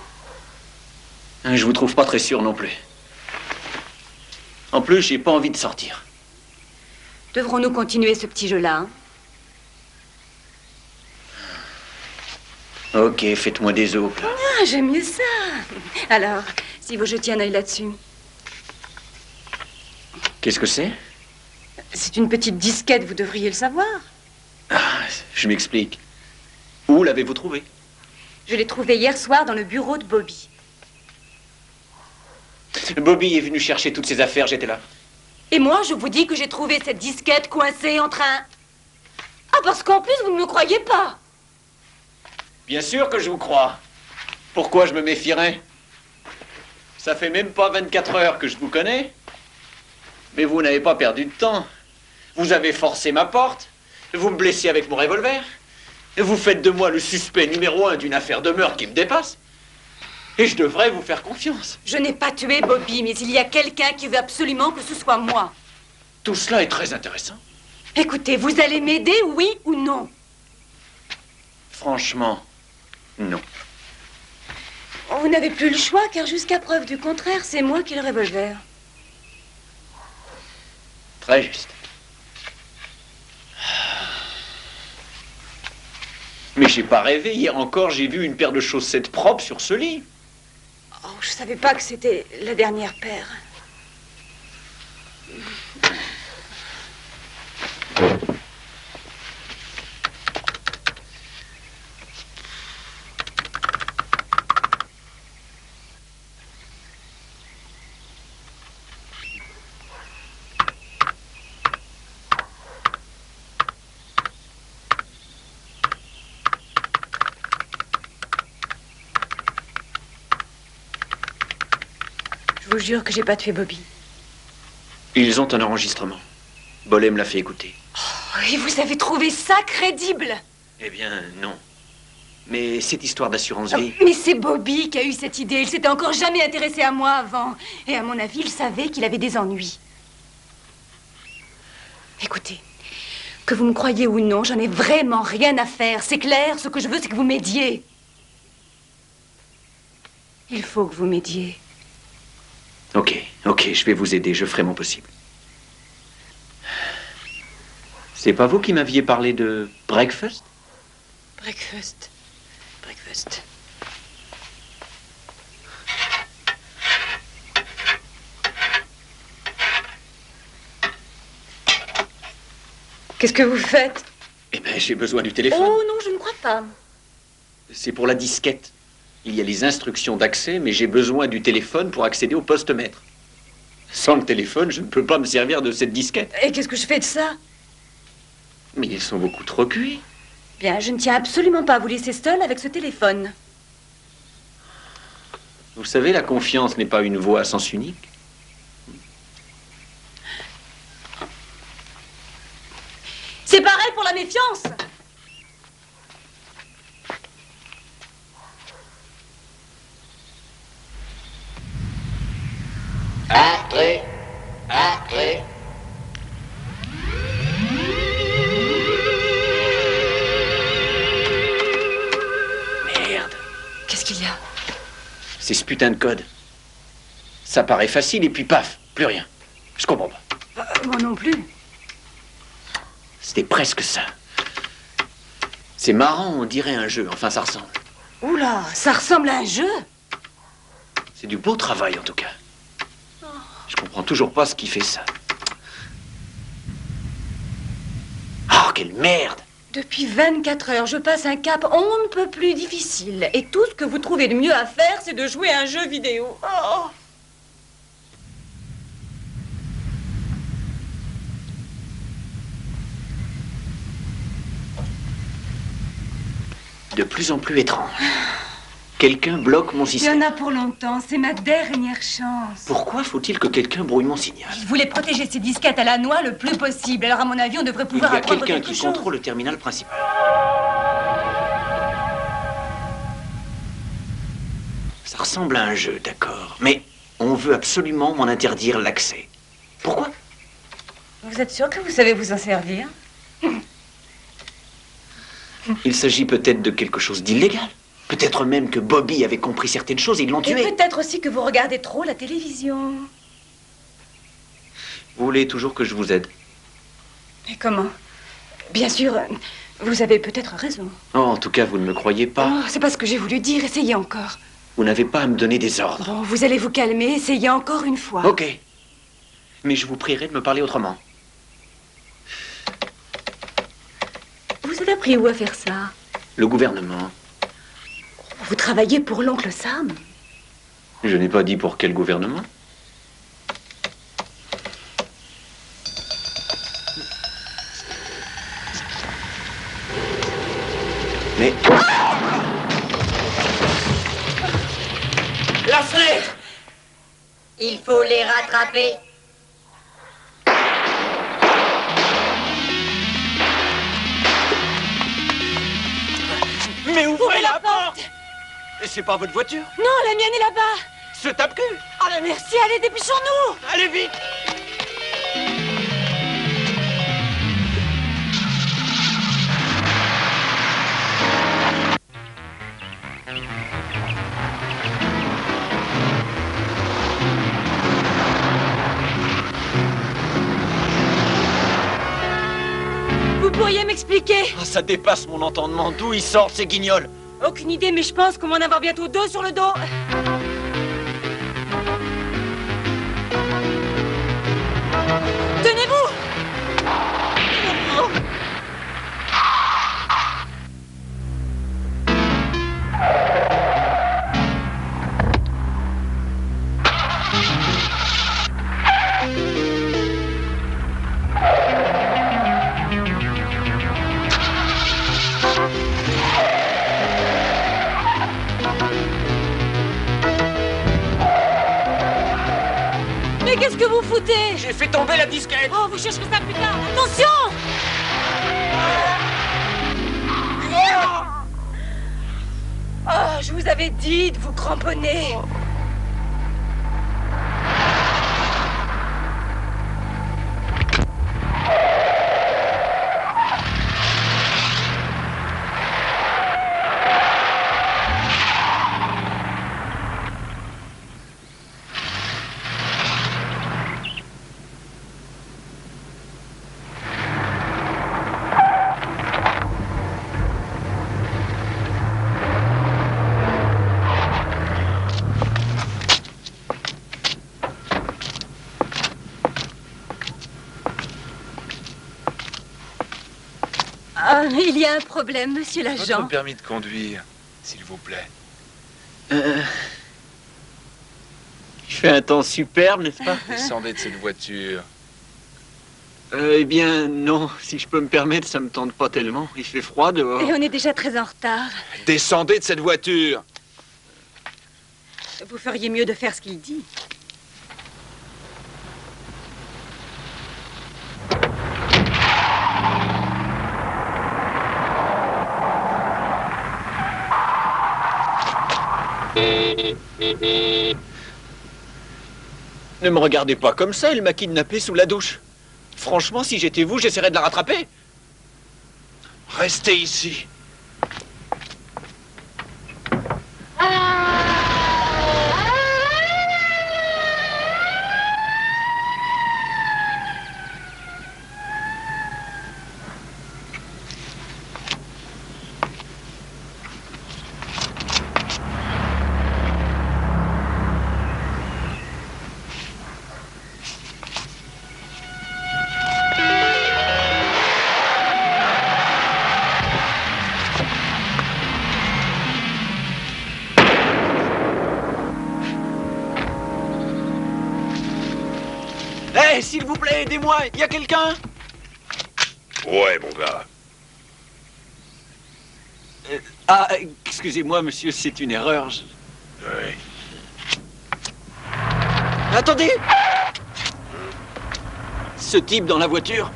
Speaker 6: Je vous trouve pas très sûr non plus. En plus, j'ai pas envie de sortir.
Speaker 9: Devrons-nous continuer ce petit jeu-là, hein?
Speaker 6: Ok, faites-moi des os.
Speaker 9: Ah, j'aime mieux ça. Alors, si vous jetiez un œil là-dessus.
Speaker 6: Qu'est-ce que c'est?
Speaker 9: C'est une petite disquette, vous devriez le savoir.
Speaker 6: Ah, je m'explique. Où l'avez-vous trouvé?
Speaker 9: Je l'ai trouvée hier soir dans le bureau de Bobby.
Speaker 6: Bobby est venu chercher toutes ses affaires, j'étais là.
Speaker 9: Et moi, je vous dis que j'ai trouvé cette disquette coincée entre un... Ah, parce qu'en plus, vous ne me croyez pas.
Speaker 6: Bien sûr que je vous crois. Pourquoi je me méfierais? Ça fait même pas 24 heures que je vous connais. Mais vous n'avez pas perdu de temps. Vous avez forcé ma porte. Vous me blessez avec mon revolver. Et vous faites de moi le suspect numéro 1 d'une affaire de meurtre qui me dépasse. Et je devrais vous faire confiance.
Speaker 9: Je n'ai pas tué Bobby, mais il y a quelqu'un qui veut absolument que ce soit moi.
Speaker 6: Tout cela est très intéressant.
Speaker 9: Écoutez, vous allez m'aider, oui ou non?
Speaker 6: Franchement, non.
Speaker 9: Vous n'avez plus le choix, car jusqu'à preuve du contraire, c'est moi qui ai le revolver.
Speaker 6: Très juste. Mais j'ai pas rêvé. Hier encore, j'ai vu une paire de chaussettes propres sur ce lit.
Speaker 9: Oh, je savais pas que c'était la dernière paire. Je vous jure que j'ai pas tué Bobby.
Speaker 6: Ils ont un enregistrement. Bollé me l'a fait écouter.
Speaker 9: Oh, et vous avez trouvé ça crédible?
Speaker 6: Eh bien, non. Mais cette histoire d'assurance vie...
Speaker 9: Mais c'est Bobby qui a eu cette idée. Il s'était encore jamais intéressé à moi avant. Et à mon avis, il savait qu'il avait des ennuis. Écoutez, que vous me croyez ou non, j'en ai vraiment rien à faire. C'est clair, ce que je veux, c'est que vous m'aidiez. Il faut que vous m'aidiez.
Speaker 6: Ok, je vais vous aider, je ferai mon possible. C'est pas vous qui m'aviez parlé de breakfast?
Speaker 9: Breakfast. Qu'est-ce que vous faites?
Speaker 6: Eh bien, j'ai besoin du téléphone.
Speaker 9: Oh non, je ne crois pas.
Speaker 6: C'est pour la disquette. Il y a les instructions d'accès, mais j'ai besoin du téléphone pour accéder au poste maître. Sans le téléphone, je ne peux pas me servir de cette disquette.
Speaker 9: Et qu'est-ce que je fais de ça?
Speaker 6: Mais ils sont beaucoup trop cuits.
Speaker 9: Bien, je ne tiens absolument pas à vous laisser seule avec ce téléphone.
Speaker 6: Vous savez, la confiance n'est pas une voie à sens unique.
Speaker 9: C'est pareil pour la méfiance.
Speaker 17: Entrée.
Speaker 6: Merde.
Speaker 9: Qu'est-ce qu'il y a?
Speaker 6: C'est ce putain de code. Ça paraît facile et puis paf, plus rien. Je comprends pas.
Speaker 9: Moi non plus.
Speaker 6: C'était presque ça. C'est marrant, on dirait un jeu. Enfin, ça ressemble.
Speaker 9: Oula, ça ressemble à un jeu.
Speaker 6: C'est du beau travail, en tout cas. Je comprends toujours pas ce qui fait ça. Oh, quelle merde!
Speaker 9: Depuis 24 heures, je passe un cap on ne peut plus difficile. Et tout ce que vous trouvez de mieux à faire, c'est de jouer à un jeu vidéo. Oh.
Speaker 6: De plus en plus étrange. Quelqu'un bloque mon
Speaker 9: Il y
Speaker 6: système.
Speaker 9: en a pour longtemps, c'est ma dernière chance.
Speaker 6: Pourquoi faut-il que quelqu'un brouille mon signal?
Speaker 9: Il voulait protéger ses disquettes à la noix le plus possible. Alors à mon avis, on devrait
Speaker 6: Il y
Speaker 9: pouvoir
Speaker 6: a
Speaker 9: apprendre
Speaker 6: quelqu'un
Speaker 9: quelque
Speaker 6: qui
Speaker 9: chose.
Speaker 6: contrôle le terminal principal. Ça ressemble à un jeu, d'accord. Mais on veut absolument m'en interdire l'accès. Pourquoi?
Speaker 9: Vous êtes sûr que vous savez vous en servir?
Speaker 6: Il s'agit peut-être de quelque chose d'illégal. Peut-être même que Bobby avait compris certaines choses et ils l'ont
Speaker 9: Et
Speaker 6: tué.
Speaker 9: peut-être aussi que vous regardez trop la télévision.
Speaker 6: Vous voulez toujours que je vous aide?
Speaker 9: Et comment? Bien sûr, vous avez peut-être raison.
Speaker 6: Oh, en tout cas, vous ne me croyez pas.
Speaker 9: Oh, c'est pas ce que j'ai voulu dire. Essayez encore.
Speaker 6: Vous n'avez pas à me donner des ordres.
Speaker 9: Bon, vous allez vous calmer. Essayez encore une fois.
Speaker 6: Ok. Mais je vous prierai de me parler autrement.
Speaker 9: Vous êtes appris où à faire ça?
Speaker 6: Le gouvernement.
Speaker 9: Vous travaillez pour l'oncle Sam?
Speaker 6: Je n'ai pas dit pour quel gouvernement. Mais...
Speaker 15: Lance-les! Il faut les rattraper.
Speaker 8: Mais ouvrez la porte! Et c'est pas votre voiture?
Speaker 9: Non, la mienne est là-bas.
Speaker 8: Ce tape-cul!
Speaker 9: Ah, ben merci, allez, dépêchons-nous!
Speaker 8: Allez vite!
Speaker 9: Vous pourriez m'expliquer?
Speaker 8: Ah, ça dépasse mon entendement. D'où ils sortent, ces guignols?
Speaker 9: Aucune idée, mais je pense qu'on va en avoir bientôt 2 sur le dos. Tenez-vous! Mais qu'est-ce que vous foutez?
Speaker 8: J'ai fait tomber la disquette!
Speaker 9: Oh, vous chercherez ça plus tard. Attention! Oh, je vous avais dit de vous cramponner. Ah, il y a un problème, monsieur l'agent.
Speaker 3: Votre permis de conduire, s'il vous plaît.
Speaker 6: Il fait un temps superbe, n'est-ce pas?
Speaker 3: Descendez de cette voiture.
Speaker 6: Eh bien, non. Si je peux me permettre, ça me tente pas tellement. Il fait froid dehors.
Speaker 9: Et on est déjà très en retard.
Speaker 3: Descendez de cette voiture.
Speaker 9: Vous feriez mieux de faire ce qu'il dit.
Speaker 6: Ne me regardez pas comme ça, elle m'a kidnappé sous la douche. Franchement, si j'étais vous, j'essaierais de la rattraper.
Speaker 3: Restez ici.
Speaker 6: Hé, s'il vous plaît, aidez-moi. Il y a quelqu'un?
Speaker 12: Ouais, mon gars.
Speaker 6: Excusez-moi, monsieur, c'est une erreur.
Speaker 12: Oui.
Speaker 6: Attendez! Ce type dans la voiture.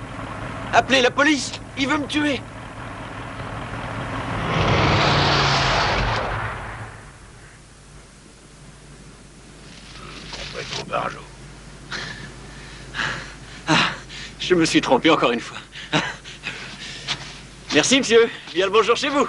Speaker 6: Appelez la police. Il veut me tuer.
Speaker 12: Complètement barjot.
Speaker 6: Je me suis trompé encore une fois. Merci, monsieur. Bien le bonjour chez vous.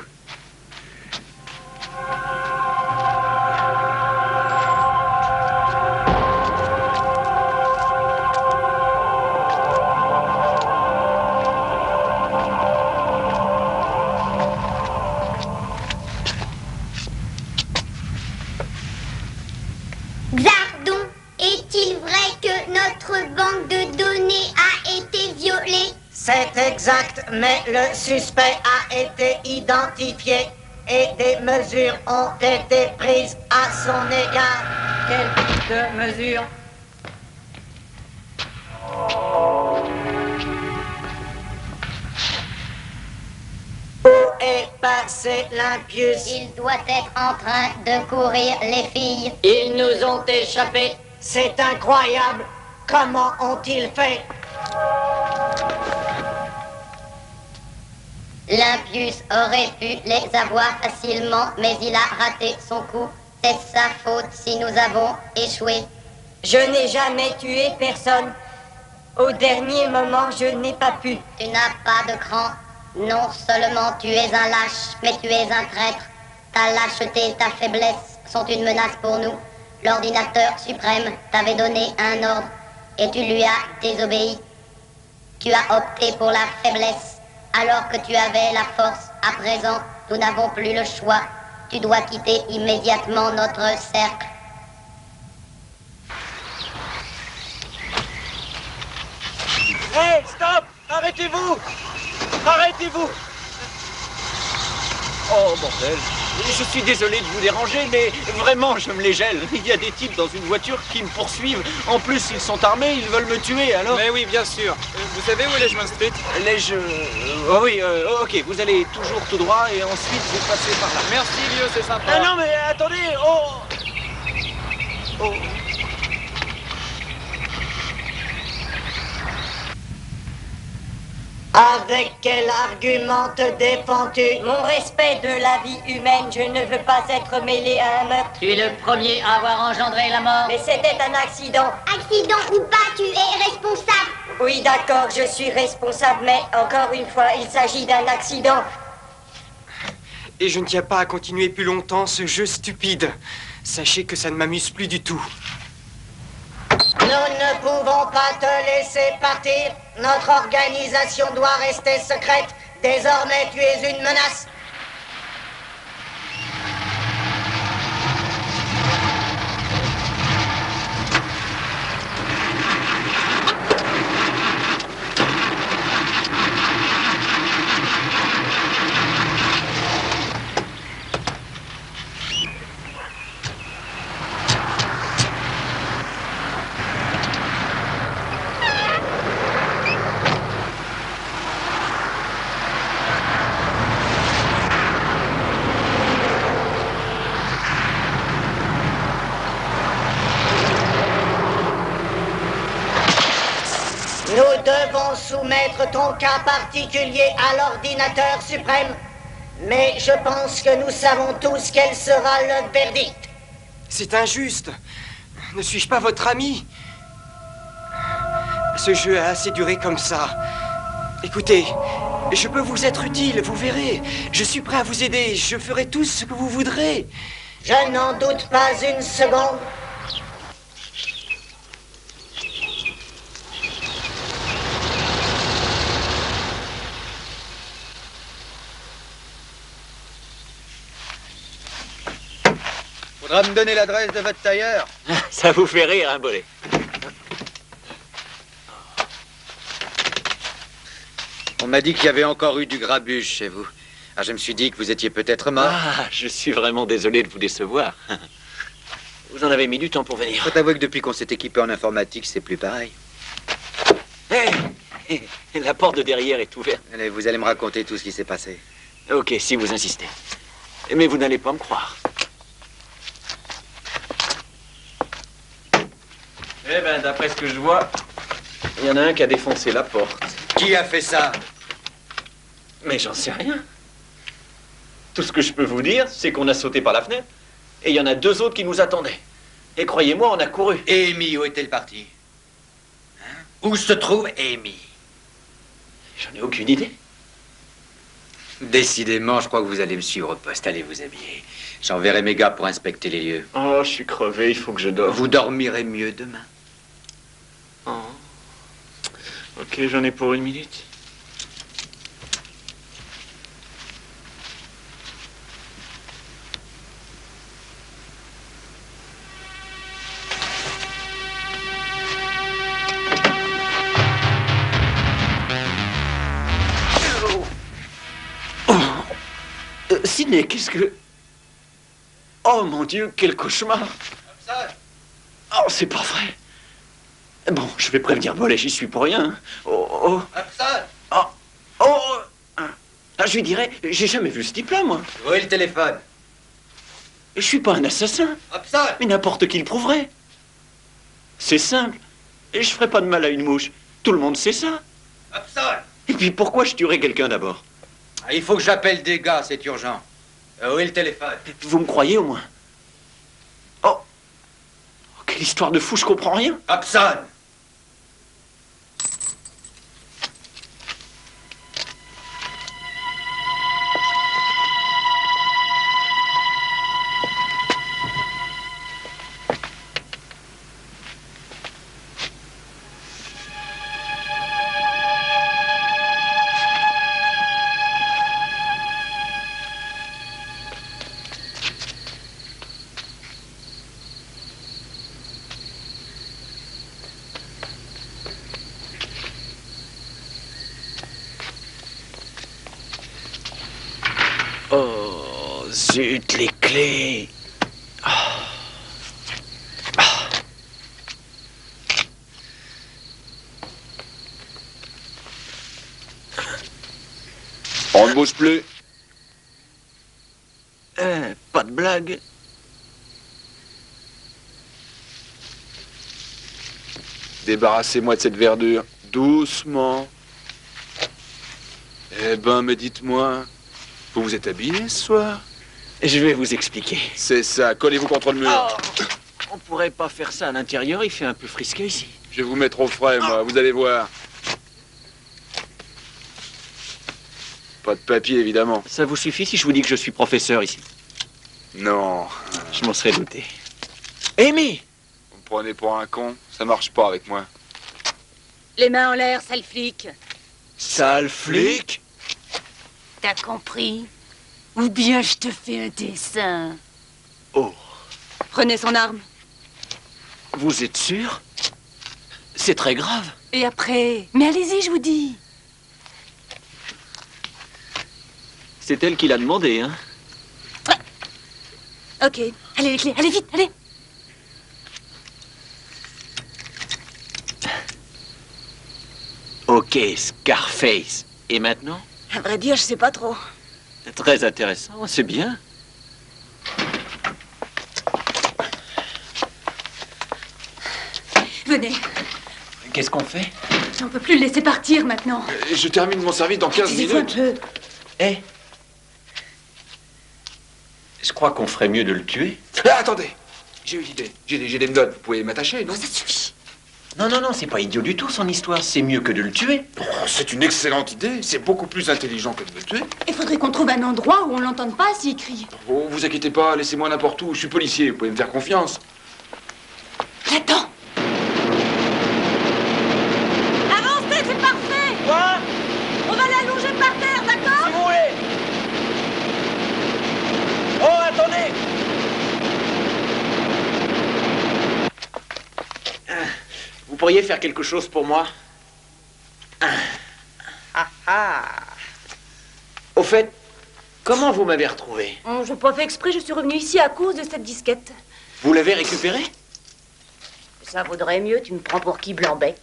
Speaker 5: Xardon, est-il vrai que notre banque de données a été violée?
Speaker 16: C'est exact, mais le suspect a été identifié et des mesures ont été prises à son égard.
Speaker 15: Quel type de mesure?
Speaker 16: Où est passé l'impius?
Speaker 5: Il doit être en train de courir, les filles.
Speaker 17: Ils nous ont échappé.
Speaker 16: C'est incroyable. Comment ont-ils fait?
Speaker 5: L'impius aurait pu les avoir facilement, mais il a raté son coup. C'est sa faute si nous avons échoué.
Speaker 15: Je n'ai jamais tué personne. Au dernier moment, je n'ai pas pu.
Speaker 5: Tu n'as pas de cran. Non seulement tu es un lâche, mais tu es un traître. Ta lâcheté et ta faiblesse sont une menace pour nous. L'ordinateur suprême t'avait donné un ordre et tu lui as désobéi. Tu as opté pour la faiblesse alors que tu avais la force. À présent, nous n'avons plus le choix. Tu dois quitter immédiatement notre cercle.
Speaker 6: Hé, stop! Arrêtez-vous! Arrêtez-vous! Oh, bordel. Je suis désolé de vous déranger, mais vraiment, je me les gèle. Il y a des types dans une voiture qui me poursuivent. En plus, ils sont armés, ils veulent me tuer, alors...
Speaker 3: Mais oui, bien sûr. Vous savez où est Ledgman Street?
Speaker 6: Oh oui, ok, vous allez toujours tout droit et ensuite vous passez par là.
Speaker 3: Merci, vieux, c'est sympa.
Speaker 6: Ah non, mais attendez, oh! Oh!
Speaker 16: Avec quel argument te défends-tu?
Speaker 15: Mon respect de la vie humaine, je ne veux pas être mêlé à un meurtre.
Speaker 17: Tu es le premier à avoir engendré la mort.
Speaker 15: Mais c'était un accident.
Speaker 5: Accident ou pas, tu es responsable.
Speaker 15: Oui, d'accord, je suis responsable, mais encore une fois, il s'agit d'un accident.
Speaker 10: Et je ne tiens pas à continuer plus longtemps ce jeu stupide. Sachez que ça ne m'amuse plus du tout.
Speaker 16: Nous ne pouvons pas te laisser partir. Notre organisation doit rester secrète. Désormais, tu es une menace. Nous devons soumettre ton cas particulier à l'ordinateur suprême. Mais je pense que nous savons tous quel sera le verdict.
Speaker 10: C'est injuste. Ne suis-je pas votre ami? Ce jeu a assez duré comme ça. Écoutez, je peux vous être utile, vous verrez. Je suis prêt à vous aider. Je ferai tout ce que vous voudrez.
Speaker 16: Je n'en doute pas une seconde.
Speaker 1: Faudra me donner l'adresse de votre tailleur.
Speaker 6: Ça vous fait rire, hein, Bollet?
Speaker 1: On m'a dit qu'il y avait encore eu du grabuge chez vous. Ah, je me suis dit que vous étiez peut-être mort.
Speaker 6: Ah, je suis vraiment désolé de vous décevoir. Vous en avez mis du temps pour venir.
Speaker 1: Faut avouer que depuis qu'on s'est équipé en informatique, c'est plus pareil.
Speaker 6: Hé, la porte de derrière est ouverte.
Speaker 1: Allez, vous allez me raconter tout ce qui s'est passé.
Speaker 6: Ok, si vous insistez. Mais vous n'allez pas me croire. Eh ben, d'après ce que je vois, il y en a un qui a défoncé la porte.
Speaker 1: Qui a fait ça?
Speaker 6: Mais j'en sais rien. Tout ce que je peux vous dire, c'est qu'on a sauté par la fenêtre. Et il y en a deux autres qui nous attendaient. Et croyez-moi, on a couru.
Speaker 1: Et Amy, où est-elle partie? Où se trouve Amy?
Speaker 6: J'en ai aucune idée.
Speaker 1: Décidément, je crois que vous allez me suivre au poste. Allez vous habiller. J'enverrai mes gars pour inspecter les lieux.
Speaker 6: Oh, je suis crevé, il faut que je dorme.
Speaker 1: Vous dormirez mieux demain.
Speaker 6: Oh. Ok, j'en ai pour 1 minute. Sidney, qu'est-ce que... Oh mon Dieu, quel cauchemar! Oh, c'est pas vrai! Bon, je vais prévenir Bolet, j'y suis pour rien. Oh. Ah, je lui dirais, j'ai jamais vu ce type-là, moi.
Speaker 1: Oui, le téléphone.
Speaker 6: Je suis pas un assassin. Mais n'importe qui le prouverait. C'est simple. Et je ferai pas de mal à une mouche. Tout le monde sait ça. Et puis pourquoi je tuerais quelqu'un d'abord?
Speaker 1: Il faut que j'appelle des gars, c'est urgent. Oui, le téléphone.
Speaker 6: Vous me croyez au moins? Oh, quelle histoire de fou, je comprends rien.
Speaker 1: Hobson!
Speaker 6: Oh, zut, les clés.
Speaker 3: On ne bouge plus.
Speaker 6: Pas de blague.
Speaker 3: Débarrassez-moi de cette verdure. Doucement. Eh ben, mais dites-moi, vous vous êtes habillé ce soir?
Speaker 6: Je vais vous expliquer.
Speaker 3: C'est ça, collez-vous contre le mur.
Speaker 6: Oh, on pourrait pas faire ça à l'intérieur, il fait un peu frisqué ici.
Speaker 3: Je vais vous mettre au frais, moi, vous allez voir. Pas de papier, évidemment.
Speaker 6: Ça vous suffit si je vous dis que je suis professeur ici?
Speaker 3: Non.
Speaker 6: Je m'en serais douté. Amy!
Speaker 3: Vous me prenez pour un con? Ça marche pas avec moi.
Speaker 9: Les mains en l'air, sale flic.
Speaker 6: Sale flic?
Speaker 9: T'as compris? Ou bien je te fais un dessin.
Speaker 6: Oh.
Speaker 9: Prenez son arme.
Speaker 6: Vous êtes sûr? C'est très grave.
Speaker 9: Et après? Mais allez-y, je vous dis.
Speaker 6: C'est elle qui l'a demandé, hein?
Speaker 9: Ok. Allez, les clés. Allez, vite, allez.
Speaker 6: Ok, Scarface. Et maintenant?
Speaker 9: À vrai dire, je sais pas trop.
Speaker 6: Très intéressant, c'est bien.
Speaker 9: Venez.
Speaker 6: Qu'est-ce qu'on fait?
Speaker 9: J'en peux plus le laisser partir maintenant.
Speaker 3: Je termine mon service dans 15
Speaker 9: Taisez-vous un
Speaker 3: minutes.
Speaker 9: peu.
Speaker 6: Eh? Je crois qu'on ferait mieux de le tuer.
Speaker 3: Ah, attendez, j'ai une idée. J'ai des menottes, vous pouvez m'attacher, non?
Speaker 9: Ça suffit.
Speaker 6: Non, non, non, c'est pas idiot du tout, son histoire. C'est mieux que de le tuer.
Speaker 3: Oh, c'est une excellente idée. C'est beaucoup plus intelligent que de me tuer.
Speaker 9: Il faudrait qu'on trouve un endroit où on l'entende pas s'il crie.
Speaker 3: Oh, vous inquiétez pas, laissez-moi n'importe où. Je suis policier, vous pouvez me faire confiance.
Speaker 9: Là-dedans. Avancez, c'est parfait.
Speaker 6: Quoi?
Speaker 9: On va l'allonger par terre, d'accord?
Speaker 6: Si vous voulez. Oh, attendez. Vous pourriez faire quelque chose pour moi? Au fait, comment vous m'avez retrouvé?
Speaker 9: Oh, je n'ai pas fait exprès, je suis revenue ici à cause de cette disquette.
Speaker 6: Vous l'avez récupérée?
Speaker 9: Ça vaudrait mieux, tu me prends pour qui, Blanc-bec?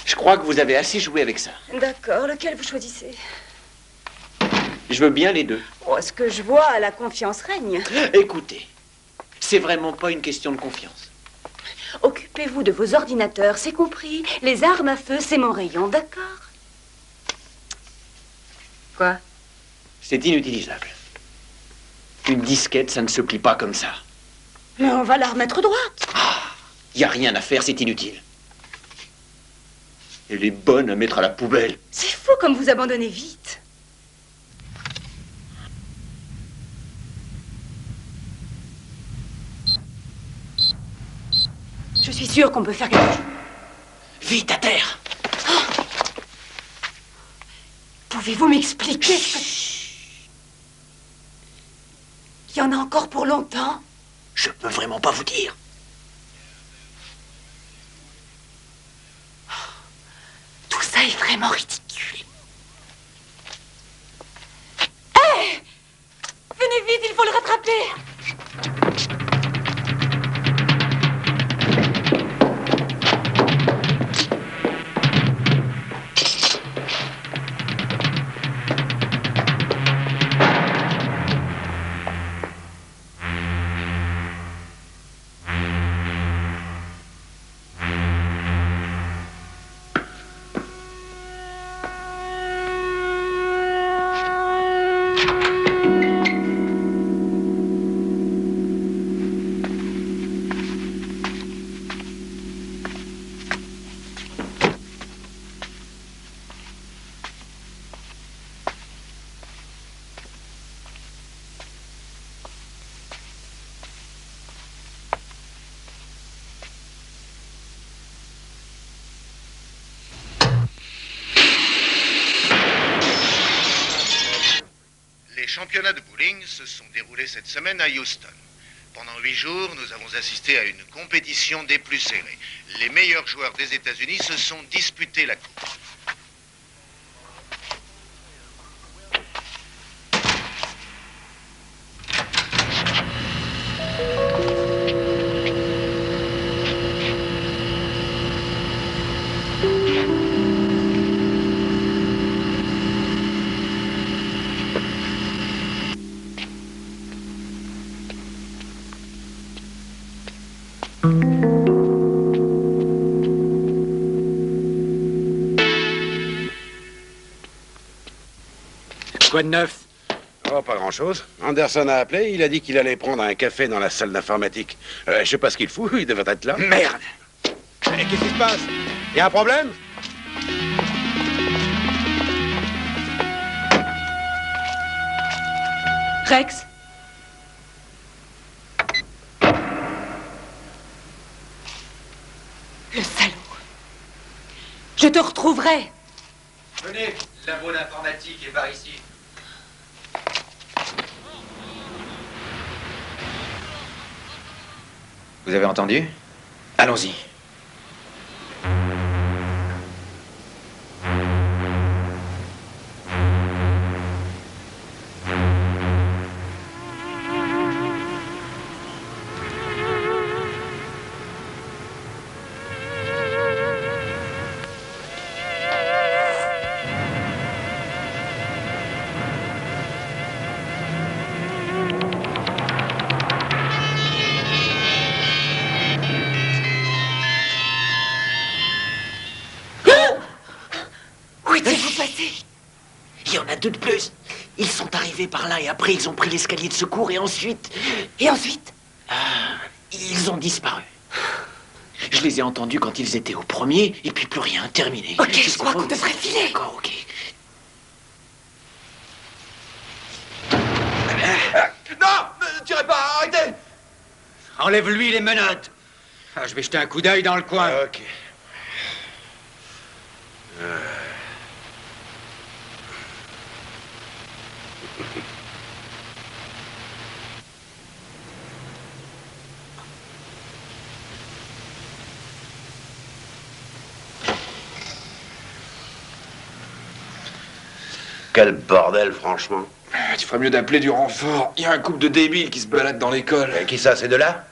Speaker 6: Je crois que vous avez assez joué avec ça.
Speaker 9: D'accord, lequel vous choisissez?
Speaker 6: Je veux bien les deux.
Speaker 9: Oh, ce que je vois, la confiance règne.
Speaker 6: Écoutez, c'est vraiment pas une question de confiance.
Speaker 9: Occupez-vous de vos ordinateurs, c'est compris. Les armes à feu, c'est mon rayon, d'accord? Quoi?
Speaker 6: C'est inutilisable. Une disquette, ça ne se plie pas comme ça.
Speaker 9: Mais on va la remettre droite.
Speaker 6: Il n'y a rien à faire, c'est inutile. Elle est bonne à mettre à la poubelle.
Speaker 9: C'est fou comme vous abandonnez vite. Je suis sûre qu'on peut faire quelque chose.
Speaker 8: Vite, à terre.
Speaker 9: Oh. Pouvez-vous m'expliquer ce que... Il y en a encore pour longtemps?
Speaker 8: Je peux vraiment pas vous dire.
Speaker 9: Tout ça est vraiment ridicule. Hé! Venez vite, il faut le rattraper.
Speaker 2: Les championnats de bowling se sont déroulés cette semaine à Houston. Pendant 8 jours, nous avons assisté à une compétition des plus serrées. Les meilleurs joueurs des États-Unis se sont disputés la coupe.
Speaker 3: Quoi de neuf?
Speaker 4: Oh, pas grand-chose. Anderson a appelé, il a dit qu'il allait prendre un café dans la salle d'informatique. Je sais pas ce qu'il fout, il devait être là.
Speaker 3: Merde!
Speaker 4: Qu'est-ce qui se passe? Y a un problème?
Speaker 9: Rex? Le salaud. Je te retrouverai.
Speaker 1: Venez, labo d'informatique est par ici. Vous avez entendu? Allons-y.
Speaker 8: Il y en a deux de plus. Ils sont arrivés par là et après ils ont pris l'escalier de secours et ensuite...
Speaker 9: Et ensuite?
Speaker 8: Ils ont disparu. Je les ai entendus quand ils étaient au premier et puis plus rien, terminé.
Speaker 9: Ok, je crois qu'on devrait filer.
Speaker 8: D'accord, ok.
Speaker 1: Non! Ne tirez pas, arrêtez! Enlève-lui les menottes. Ah, je vais jeter un coup d'œil dans le coin.
Speaker 4: Ok. Quel bordel, franchement.
Speaker 3: Tu ferais mieux d'appeler du renfort. Il y a un couple de débiles qui se baladent dans l'école.
Speaker 4: Et qui ça, c'est de là?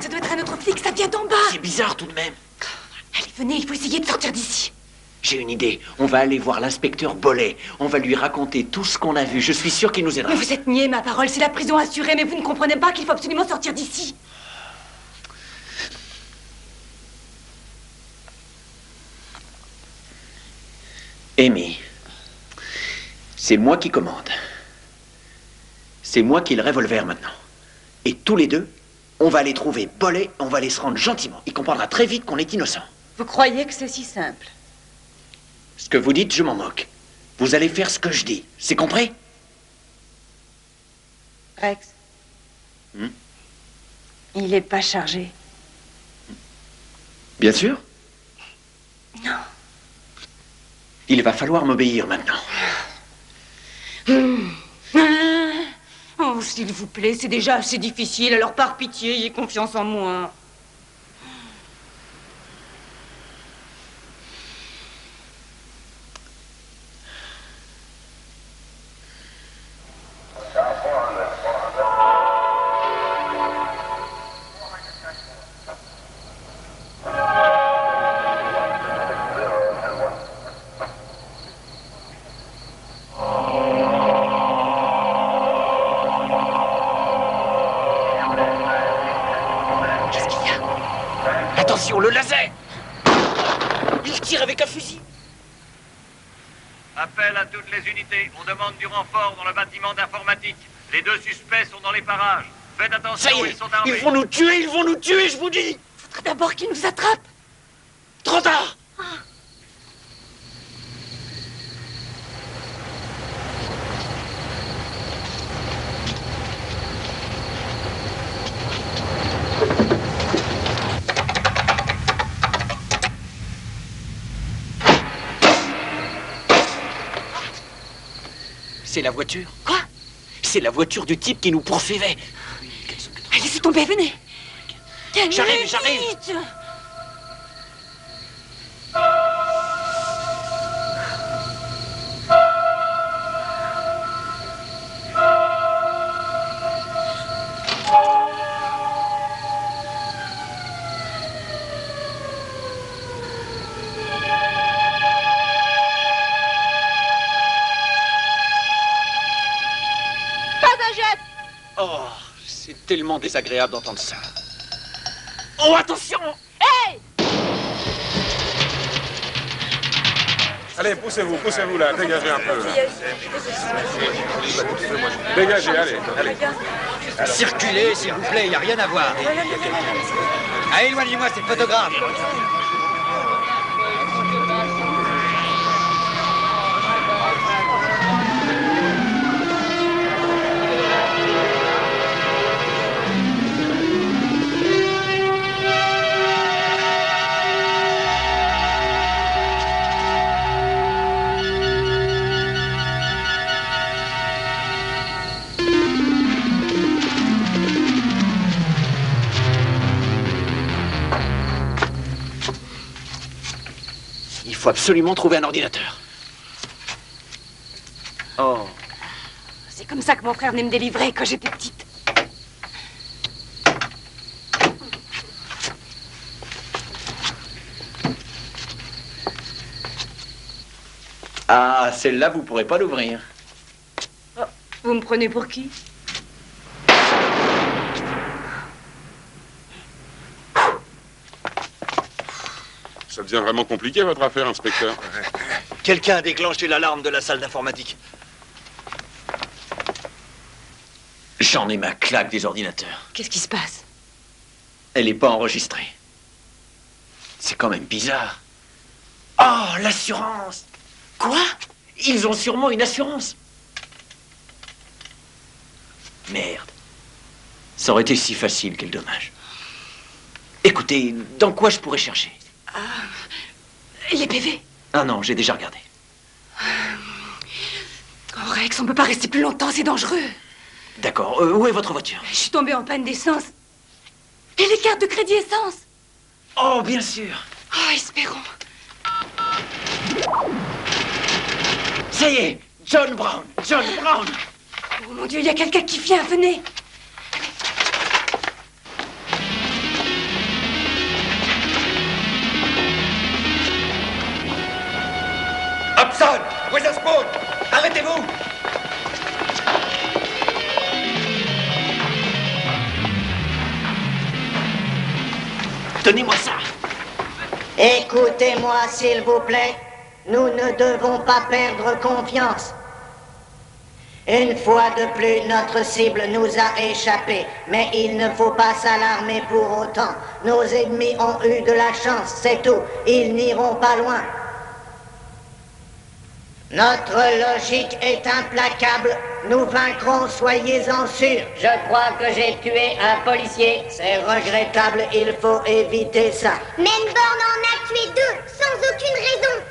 Speaker 9: Ça doit être un autre flic, ça vient d'en bas.
Speaker 8: C'est bizarre tout de même.
Speaker 9: Allez, venez, il faut essayer de sortir d'ici.
Speaker 8: J'ai une idée. On va aller voir l'inspecteur Bollet. On va lui raconter tout ce qu'on a vu. Je suis sûr qu'il nous aidera.
Speaker 9: Mais vous êtes niais, ma parole. C'est la prison assurée, mais vous ne comprenez pas qu'il faut absolument sortir d'ici.
Speaker 8: Amy, c'est moi qui commande. C'est moi qui ai le revolver maintenant. Et tous les deux, on va aller trouver Bollet, on va aller se rendre gentiment. Il comprendra très vite qu'on est innocent.
Speaker 14: Vous croyez que c'est si simple?
Speaker 8: Ce que vous dites, je m'en moque. Vous allez faire ce que je dis. C'est compris?
Speaker 14: Rex. Il n'est pas chargé.
Speaker 8: Bien sûr.
Speaker 14: Non.
Speaker 8: Il va falloir m'obéir maintenant.
Speaker 9: Oh, s'il vous plaît, c'est déjà assez difficile, alors par pitié, ayez confiance en moi.
Speaker 8: Attention, le laser! Il tire avec un fusil.
Speaker 20: Appel à toutes les unités. On demande du renfort dans le bâtiment d'informatique. Les 2 suspects sont dans les parages. Faites attention,
Speaker 8: Ça y est,
Speaker 20: ils sont armés.
Speaker 8: ils vont nous tuer, je vous dis!
Speaker 9: Faudrait d'abord qu'ils nous attrapent.
Speaker 8: Trop tard! C'est la voiture.
Speaker 9: Quoi?
Speaker 8: C'est la voiture du type qui nous poursuivait.
Speaker 9: Allez, laissez tomber, venez.
Speaker 8: J'arrive.
Speaker 9: Vite.
Speaker 8: Oh, c'est tellement désagréable d'entendre ça. Oh, attention!
Speaker 9: Hey!
Speaker 21: Allez, poussez-vous là, dégagez un peu. Dégagez, allez.
Speaker 1: Circulez, s'il vous plaît, il n'y a rien à voir. Ah, éloignez-moi, c'est le photographe.
Speaker 8: Il faut absolument trouver un ordinateur. Oh.
Speaker 9: C'est comme ça que mon frère venait me délivrer quand j'étais petite.
Speaker 8: Ah, celle-là, vous pourrez pas l'ouvrir.
Speaker 9: Oh, vous me prenez pour qui?
Speaker 21: Ça devient vraiment compliqué, votre affaire, inspecteur.
Speaker 7: Quelqu'un a déclenché l'alarme de la salle d'informatique.
Speaker 8: J'en ai ma claque des ordinateurs.
Speaker 9: Qu'est-ce qui se passe?
Speaker 8: Elle n'est pas enregistrée. C'est quand même bizarre. Oh, l'assurance! Quoi? Ils ont sûrement une assurance. Merde. Ça aurait été si facile, quel dommage. Écoutez, dans quoi je pourrais chercher?
Speaker 9: Les PV.
Speaker 8: Ah non, j'ai déjà regardé.
Speaker 9: Oh, Rex, on peut pas rester plus longtemps, c'est dangereux.
Speaker 8: D'accord. Où est votre voiture?
Speaker 9: Je suis tombée en panne d'essence. Et les cartes de crédit essence?
Speaker 8: Oh, bien sûr.
Speaker 9: Oh, espérons.
Speaker 8: Ça y est, John Brown.
Speaker 9: Oh mon Dieu, il y a quelqu'un qui vient, venez.
Speaker 8: à spawn! Arrêtez-vous! Donnez-moi ça!
Speaker 16: Écoutez-moi, s'il vous plaît. Nous ne devons pas perdre confiance. Une fois de plus, notre cible nous a échappé. Mais il ne faut pas s'alarmer pour autant. Nos ennemis ont eu de la chance, c'est tout. Ils n'iront pas loin. Notre logique est implacable. Nous vaincrons, soyez-en sûrs.
Speaker 17: Je crois que j'ai tué un policier.
Speaker 16: C'est regrettable, il faut éviter ça.
Speaker 5: Manborn en a tué 2, sans aucune raison.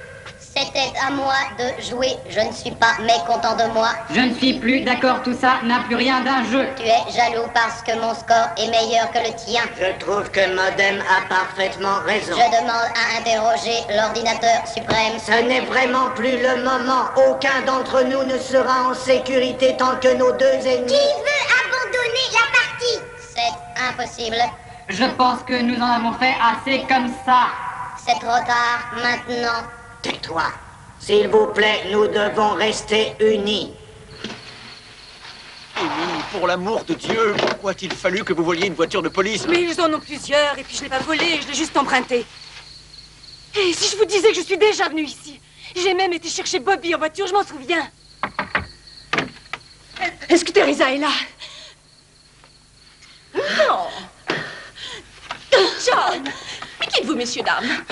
Speaker 5: C'était à moi de jouer. Je ne suis pas mécontent de moi.
Speaker 15: Je ne suis plus d'accord, tout ça n'a plus rien d'un jeu.
Speaker 5: Tu es jaloux parce que mon score est meilleur que le tien.
Speaker 16: Je trouve que Modem a parfaitement raison.
Speaker 5: Je demande à interroger l'ordinateur suprême.
Speaker 16: Ce n'est vraiment plus le moment. Aucun d'entre nous ne sera en sécurité tant que nos deux ennemis...
Speaker 5: Qui veut abandonner la partie? C'est impossible.
Speaker 15: Je pense que nous en avons fait assez comme ça.
Speaker 5: C'est trop tard maintenant.
Speaker 16: Tais-toi. S'il vous plaît, nous devons rester unis.
Speaker 7: Émilie, pour l'amour de Dieu, pourquoi a-t-il fallu que vous voliez une voiture de police?
Speaker 9: Mais ils en ont plusieurs, et puis je l'ai pas volée, je l'ai juste empruntée. Et si je vous disais que je suis déjà venue ici? J'ai même été chercher Bobby en voiture, je m'en souviens. Est-ce que Teresa est là?
Speaker 14: Non. John, qui êtes-vous, messieurs, dames?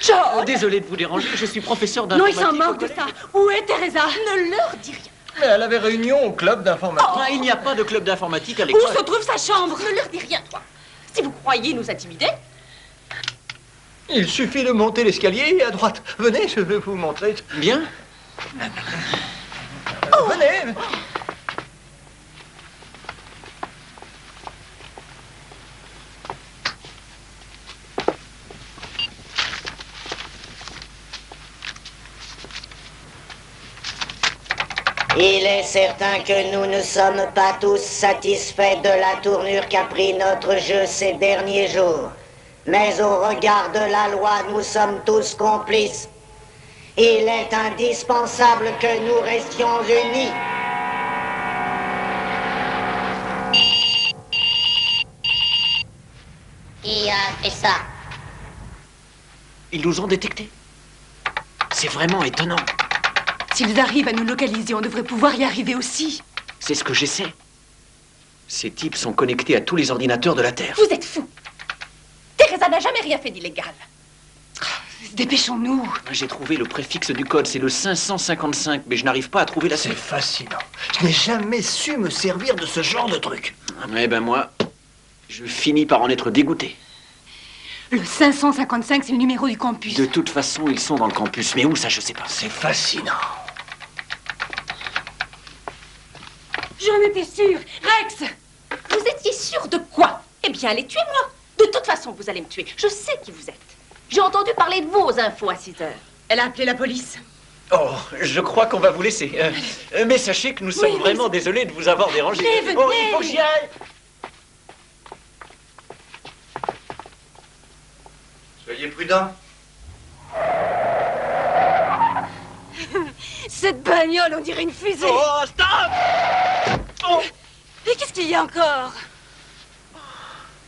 Speaker 9: John!
Speaker 7: Désolé de vous déranger, je suis professeur
Speaker 9: Non,
Speaker 7: d'informatique.
Speaker 9: il s'en moque de ça. Où est Teresa?
Speaker 14: Ne leur dis rien.
Speaker 7: Mais elle avait réunion au club d'informatique. Il n'y a pas de club d'informatique à l'école.
Speaker 9: Où se trouve sa chambre?
Speaker 14: Ne leur dis rien, toi. Si vous croyez nous intimider...
Speaker 7: Il suffit de monter l'escalier à droite. Venez, je vais vous montrer. Bien. Venez.
Speaker 16: Il est certain que nous ne sommes pas tous satisfaits de la tournure qu'a pris notre jeu ces derniers jours. Mais au regard de la loi, nous sommes tous complices. Il est indispensable que nous restions unis.
Speaker 5: Qui a fait ça?
Speaker 7: Ils nous ont détectés. C'est vraiment étonnant.
Speaker 9: S'ils arrivent à nous localiser, on devrait pouvoir y arriver aussi.
Speaker 7: C'est ce que j'essaie. Ces types sont connectés à tous les ordinateurs de la Terre.
Speaker 14: Vous êtes fous. Teresa n'a jamais rien fait d'illégal.
Speaker 9: Dépêchons-nous.
Speaker 7: J'ai trouvé le préfixe du code, c'est le 555, mais je n'arrive pas à trouver la suite.
Speaker 11: C'est fascinant. Je n'ai jamais su me servir de ce genre de truc.
Speaker 7: Eh ben moi, je finis par en être dégoûté.
Speaker 9: Le 555, c'est le numéro du campus.
Speaker 7: De toute façon, ils sont dans le campus. Mais où, ça, je sais pas.
Speaker 11: C'est fascinant.
Speaker 9: J'en étais sûre. Rex!
Speaker 14: Vous étiez sûr de quoi? Eh bien, allez, tuez-moi. De toute façon, vous allez me tuer. Je sais qui vous êtes. J'ai entendu parler de vous aux infos à 6 heures.
Speaker 9: Elle a appelé la police.
Speaker 7: Oh, je crois qu'on va vous laisser. Mais sachez que nous sommes vraiment désolés de vous avoir dérangé.
Speaker 9: Venez.
Speaker 7: Oh, il faut que j'y aille.
Speaker 2: Soyez prudents.
Speaker 9: Cette bagnole, on dirait une fusée.
Speaker 7: Oh, stop! Oh.
Speaker 9: Mais qu'est-ce qu'il y a encore?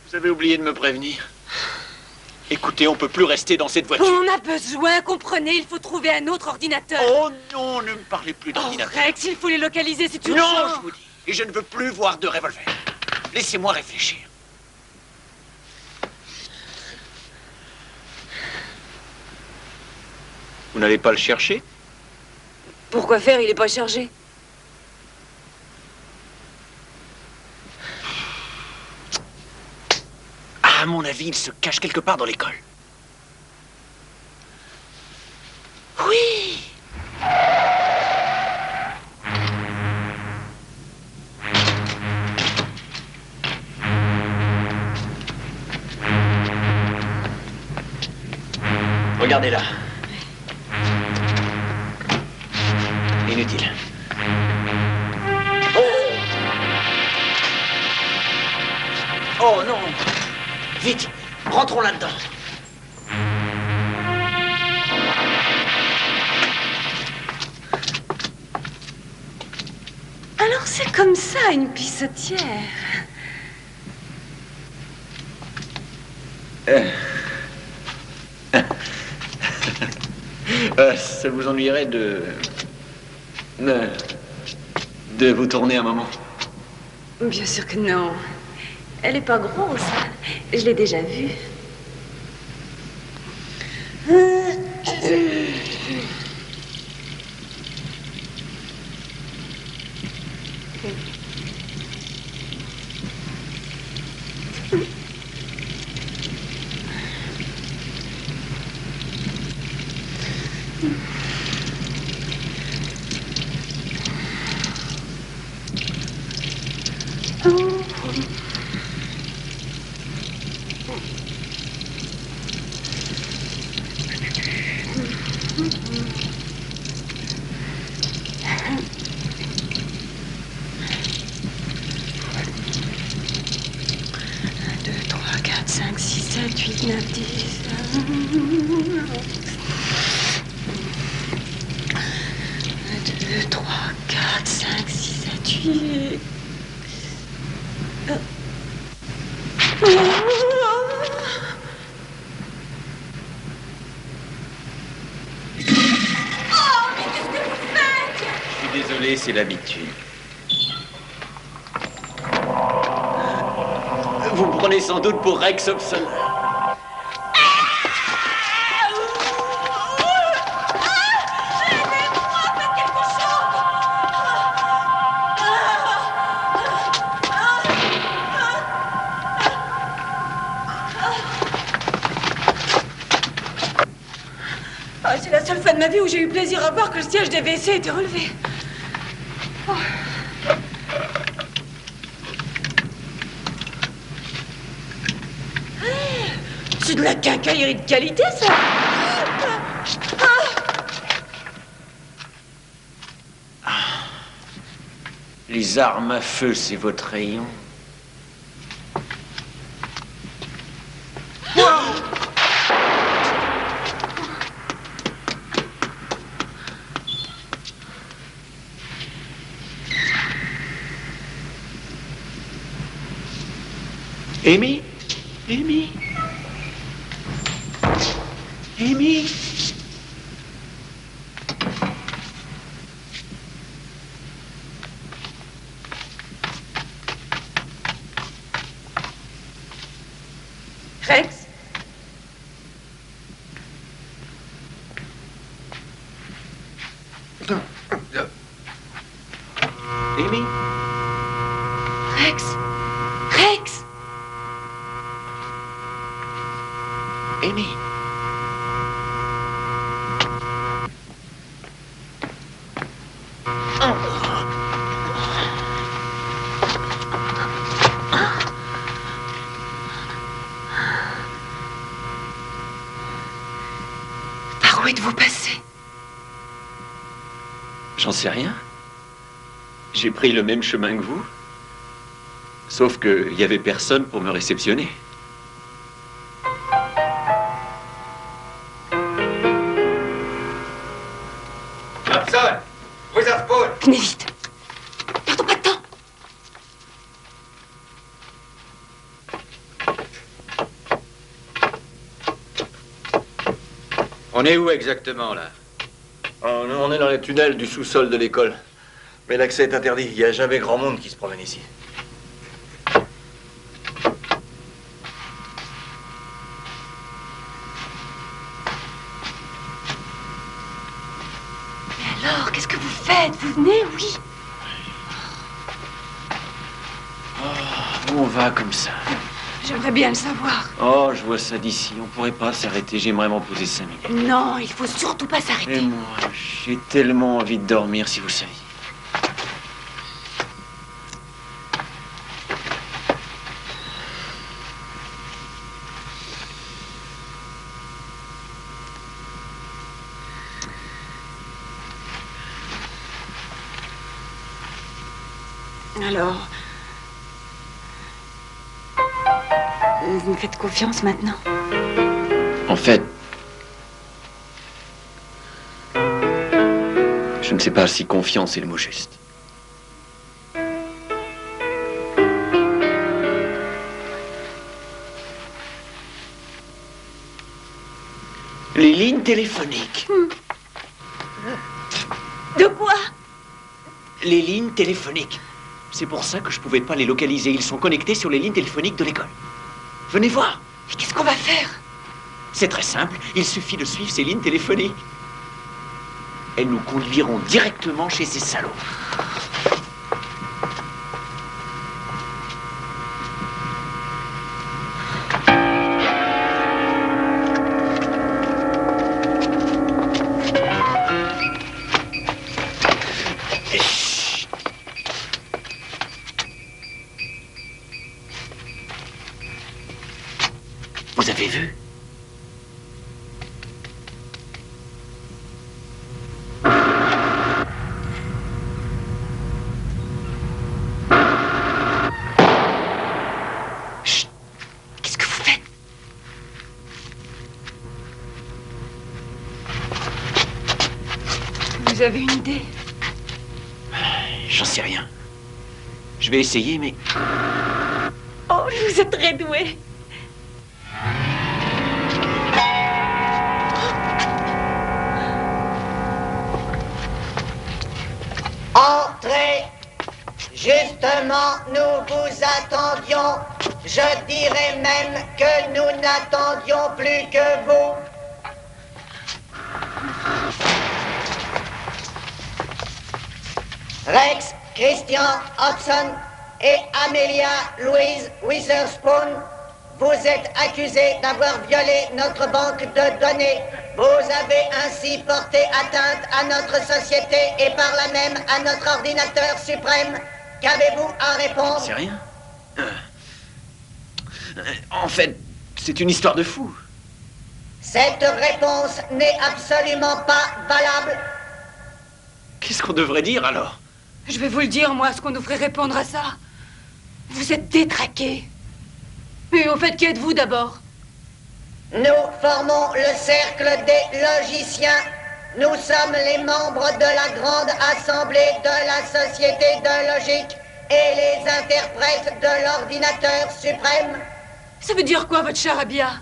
Speaker 7: Vous avez oublié de me prévenir. Écoutez, on peut plus rester dans cette voiture.
Speaker 9: On a besoin, comprenez, il faut trouver un autre ordinateur.
Speaker 7: Oh non, ne me parlez plus d'ordinateur.
Speaker 9: Rex, il faut les localiser, c'est urgent.
Speaker 7: Non, je vous dis. Et je ne veux plus voir de revolver. Laissez-moi réfléchir. Vous n'allez pas le chercher?
Speaker 9: Pourquoi faire? Il est pas chargé.
Speaker 7: À mon avis, il se cache quelque part dans l'école.
Speaker 9: Oui!
Speaker 7: Regardez là. Inutile. Oh non! Vite, rentrons là-dedans.
Speaker 9: Alors c'est comme ça, une pissotière.
Speaker 6: Ça vous ennuierait de vous tourner un moment?
Speaker 9: Bien sûr que non. Elle est pas grosse. Je l'ai déjà vue.
Speaker 6: Désolé, c'est l'habitude. Vous me prenez sans doute pour Rex Hobson.
Speaker 9: Ah, c'est la seule fois de ma vie où j'ai eu plaisir à voir que le siège des WC était relevé. Oh. C'est de la quincaillerie de qualité, ça.
Speaker 6: Les armes à feu, c'est votre rayon. Amy? Amy? Amy?
Speaker 9: Rex?
Speaker 6: Amy?
Speaker 9: Rex? Rex?
Speaker 6: Amy?
Speaker 9: Par où êtes-vous passé?
Speaker 6: J'en sais rien. J'ai pris le même chemin que vous. Sauf qu'il n'y avait personne pour me réceptionner.
Speaker 1: Hobson, vous respawn.
Speaker 9: Venez vite. Perdons pas de temps.
Speaker 1: On est où exactement, là?
Speaker 7: On est dans les tunnels du sous-sol de l'école. Mais l'accès est interdit. Il n'y a jamais grand monde qui se promène ici.
Speaker 9: Mais alors, qu'est-ce que vous faites? Vous venez, oui?
Speaker 6: Où on va comme ça?
Speaker 9: J'aimerais bien le savoir.
Speaker 6: Oh, je vois ça d'ici. On pourrait pas s'arrêter. J'aimerais m'en poser 5 minutes.
Speaker 9: Non, il faut surtout pas s'arrêter.
Speaker 6: Et moi, j'ai tellement envie de dormir, si vous saviez.
Speaker 9: Alors, vous me faites confiance maintenant?
Speaker 6: En fait, je ne sais pas si confiance est le mot juste.
Speaker 8: Les lignes téléphoniques.
Speaker 9: De quoi?
Speaker 8: Les lignes téléphoniques. C'est pour ça que je pouvais pas les localiser. Ils sont connectés sur les lignes téléphoniques de l'école. Venez voir.
Speaker 9: Et qu'est-ce qu'on va faire?
Speaker 8: C'est très simple. Il suffit de suivre ces lignes téléphoniques. Elles nous conduiront directement chez ces salauds. Vous avez vu? Chut! Qu'est-ce que vous faites?
Speaker 9: Vous avez une idée?
Speaker 8: J'en sais rien. Je vais essayer, mais...
Speaker 9: Oh, vous êtes très doué.
Speaker 16: Entrez. Justement, nous vous attendions. Je dirais même que nous n'attendions plus que vous. Rex, Christian Hudson et Amelia Louise Witherspoon, vous êtes accusés d'avoir violé notre banque de données. Vous avez ainsi porté atteinte à notre société et par là même à notre ordinateur suprême. Qu'avez-vous à répondre?
Speaker 8: C'est rien. En fait, c'est une histoire de fou.
Speaker 16: Cette réponse n'est absolument pas valable.
Speaker 8: Qu'est-ce qu'on devrait dire alors?
Speaker 9: Je vais vous le dire, moi, ce qu'on devrait répondre à ça. Vous êtes détraqués. Mais au fait, qui êtes-vous d'abord?
Speaker 16: Nous formons le cercle des logiciens. Nous sommes les membres de la grande assemblée de la société de logique et les interprètes de l'ordinateur suprême.
Speaker 9: Ça veut dire quoi, votre charabia?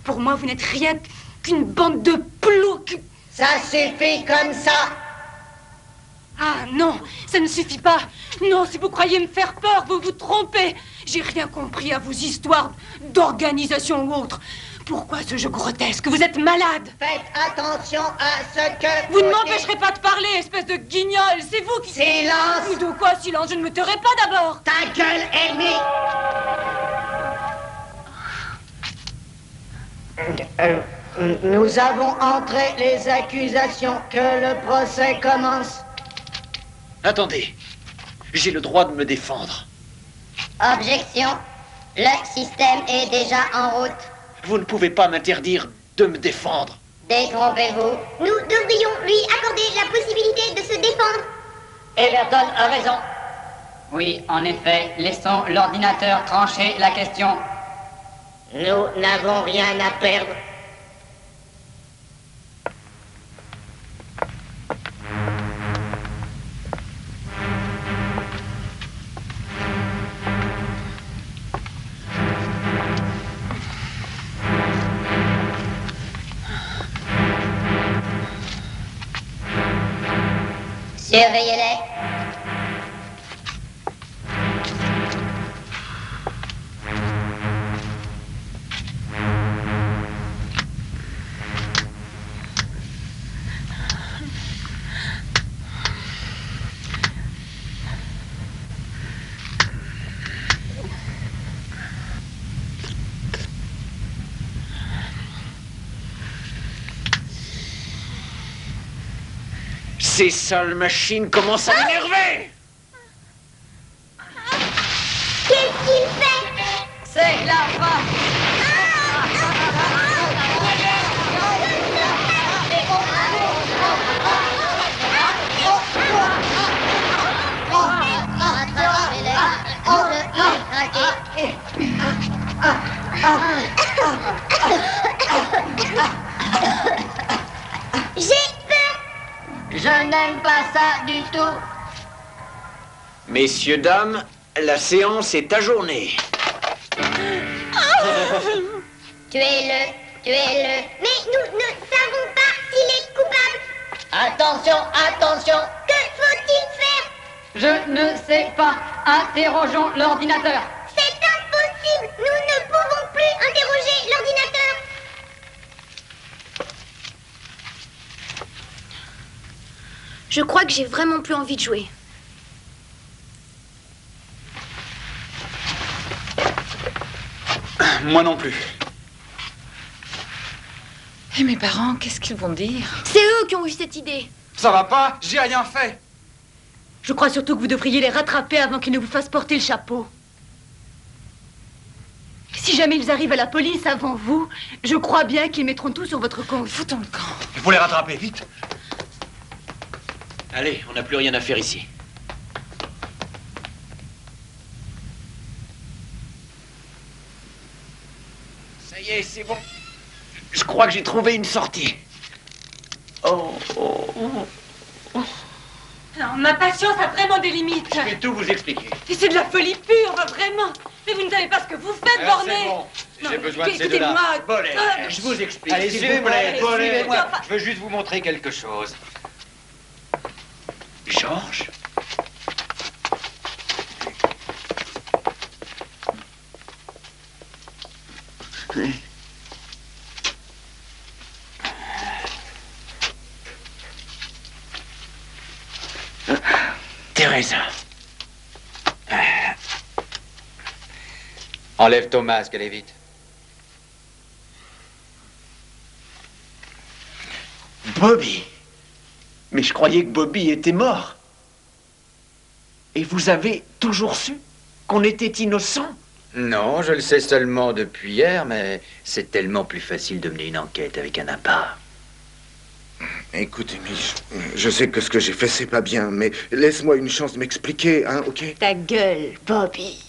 Speaker 9: Pour moi, vous n'êtes rien qu'une bande de ploucs.
Speaker 16: Ça suffit comme ça.
Speaker 9: Ah non, ça ne suffit pas. Non, si vous croyez me faire peur, vous vous trompez. J'ai rien compris à vos histoires d'organisation ou autre. Pourquoi ce jeu grotesque? Vous êtes malade.
Speaker 16: Faites attention à ce que...
Speaker 9: Vous ne m'empêcherez pas de parler, espèce de guignol. C'est vous qui...
Speaker 16: Silence.
Speaker 9: De quoi silence? Je ne me tairai pas d'abord.
Speaker 16: Ta gueule, ennemi. Nous avons entré les accusations. Que le procès commence.
Speaker 8: Attendez. J'ai le droit de me défendre.
Speaker 5: Objection. Le système est déjà en route.
Speaker 8: Vous ne pouvez pas m'interdire de me défendre.
Speaker 5: Détrompez-vous.
Speaker 18: Nous devrions lui accorder la possibilité de se défendre.
Speaker 17: Everton a raison. Oui, en effet, laissons l'ordinateur trancher la question.
Speaker 16: Nous n'avons rien à perdre.
Speaker 5: Surveillez-les.
Speaker 8: Ces sales machines commencent à m'énerver!
Speaker 18: Qu'est-ce qu'il fait?
Speaker 17: C'est la fin.
Speaker 18: J'ai peur.
Speaker 17: Je n'aime pas ça du tout.
Speaker 8: Messieurs, dames, la séance est ajournée.
Speaker 5: Tuez-le.
Speaker 18: Tuez-le. Mais nous ne savons pas s'il est coupable.
Speaker 15: Attention, attention.
Speaker 18: Que faut-il faire?
Speaker 17: Je ne sais pas. Interrogeons l'ordinateur.
Speaker 18: C'est impossible. Nous ne pouvons plus interroger l'ordinateur.
Speaker 19: Je crois que j'ai vraiment plus envie de jouer.
Speaker 3: Moi non plus.
Speaker 22: Et mes parents, qu'est-ce qu'ils vont dire?
Speaker 19: C'est eux qui ont eu cette idée.
Speaker 3: Ça va pas? J'ai rien fait.
Speaker 9: Je crois surtout que vous devriez les rattraper avant qu'ils ne vous fassent porter le chapeau. Si jamais ils arrivent à la police avant vous, je crois bien qu'ils mettront tout sur votre compte.
Speaker 22: Foutons le camp.
Speaker 21: Il faut les rattraper, vite.
Speaker 6: Allez, on n'a plus rien à faire ici. Ça y est, c'est bon. Je crois que j'ai trouvé une sortie. Oh.
Speaker 9: Non, ma patience a vraiment des limites.
Speaker 6: Je vais tout vous expliquer.
Speaker 9: Et c'est de la folie pure, vraiment. Mais vous ne savez pas ce que vous faites, borné.
Speaker 6: C'est bon. J'ai besoin de ces
Speaker 9: écoutez-moi.
Speaker 6: deux-là. Bolet, je vous explique.
Speaker 1: Allez,
Speaker 6: s'il vous
Speaker 1: suivez-moi,
Speaker 6: plaît, suivez-moi.
Speaker 1: suivez-moi. Je veux juste vous montrer quelque chose.
Speaker 6: Georges? Teresa.
Speaker 1: Enlève ton masque, allez vite.
Speaker 6: Bobby. Mais je croyais que Bobby était mort. Et vous avez toujours su qu'on était innocent?
Speaker 1: Non, je le sais seulement depuis hier, mais c'est tellement plus facile de mener une enquête avec un appât.
Speaker 2: Écoute, Amy, je sais que ce que j'ai fait, c'est pas bien, mais laisse-moi une chance de m'expliquer, hein, ok?
Speaker 9: Ta gueule, Bobby.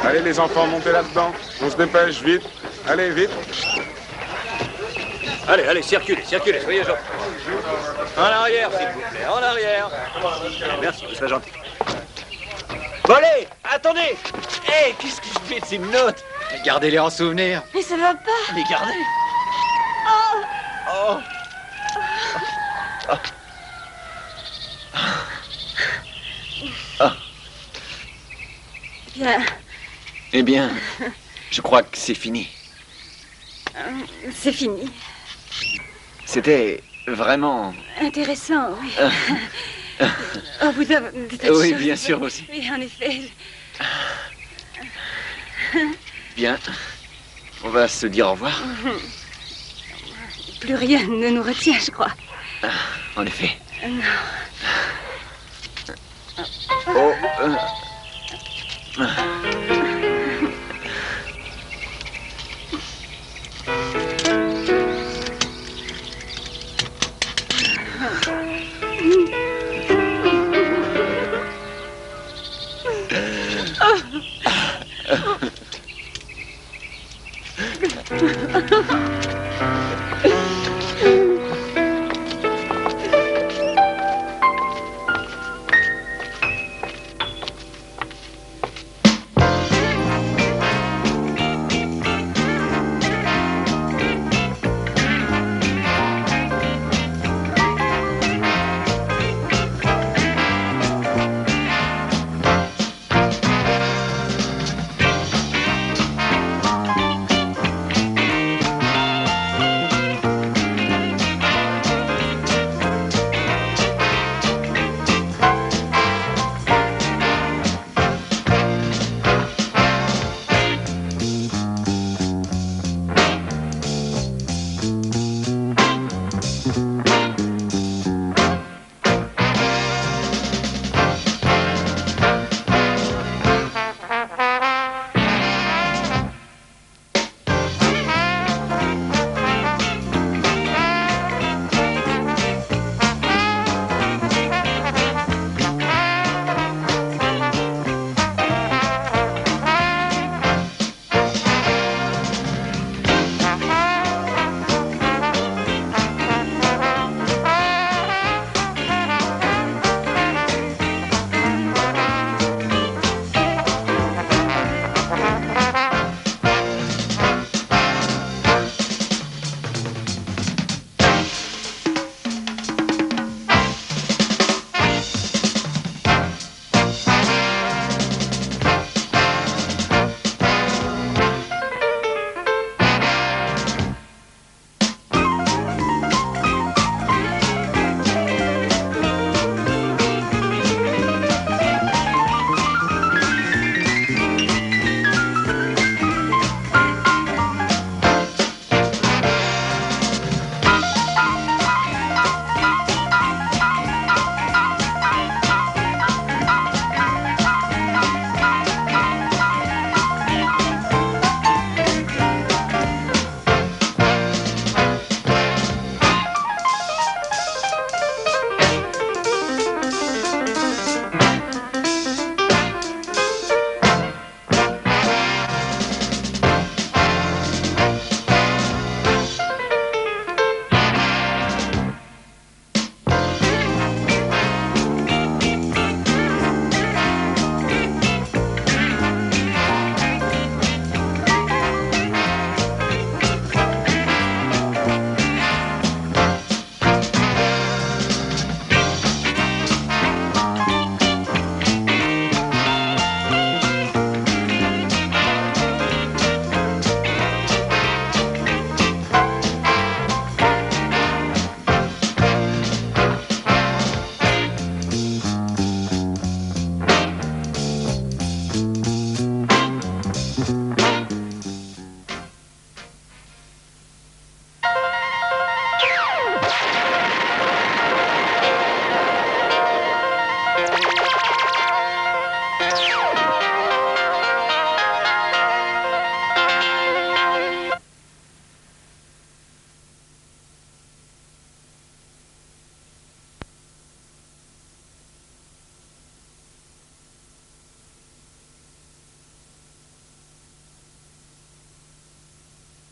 Speaker 21: Allez, les enfants, montez là-dedans. On se dépêche, vite. Allez, vite.
Speaker 20: Allez, allez, circulez, circulez, soyez gentils. En arrière, s'il vous plaît, en arrière. Merci, vous serez gentil.
Speaker 6: Bolet, attendez. Hé, qu'est-ce que je fais de ces notes?
Speaker 1: Gardez-les en souvenir.
Speaker 9: Mais ça va pas.
Speaker 6: Les gardez.
Speaker 9: Oh. Bien.
Speaker 6: Eh bien, je crois que c'est fini.
Speaker 9: C'est fini.
Speaker 6: C'était vraiment...
Speaker 9: Intéressant, oui. Oh, vous avez des tas de
Speaker 6: Oui,
Speaker 9: choses.
Speaker 6: bien sûr aussi.
Speaker 9: Oui, en effet.
Speaker 6: Bien. On va se dire au revoir.
Speaker 9: Plus rien ne nous retient, je crois.
Speaker 6: En effet.
Speaker 9: Non.
Speaker 6: Oh.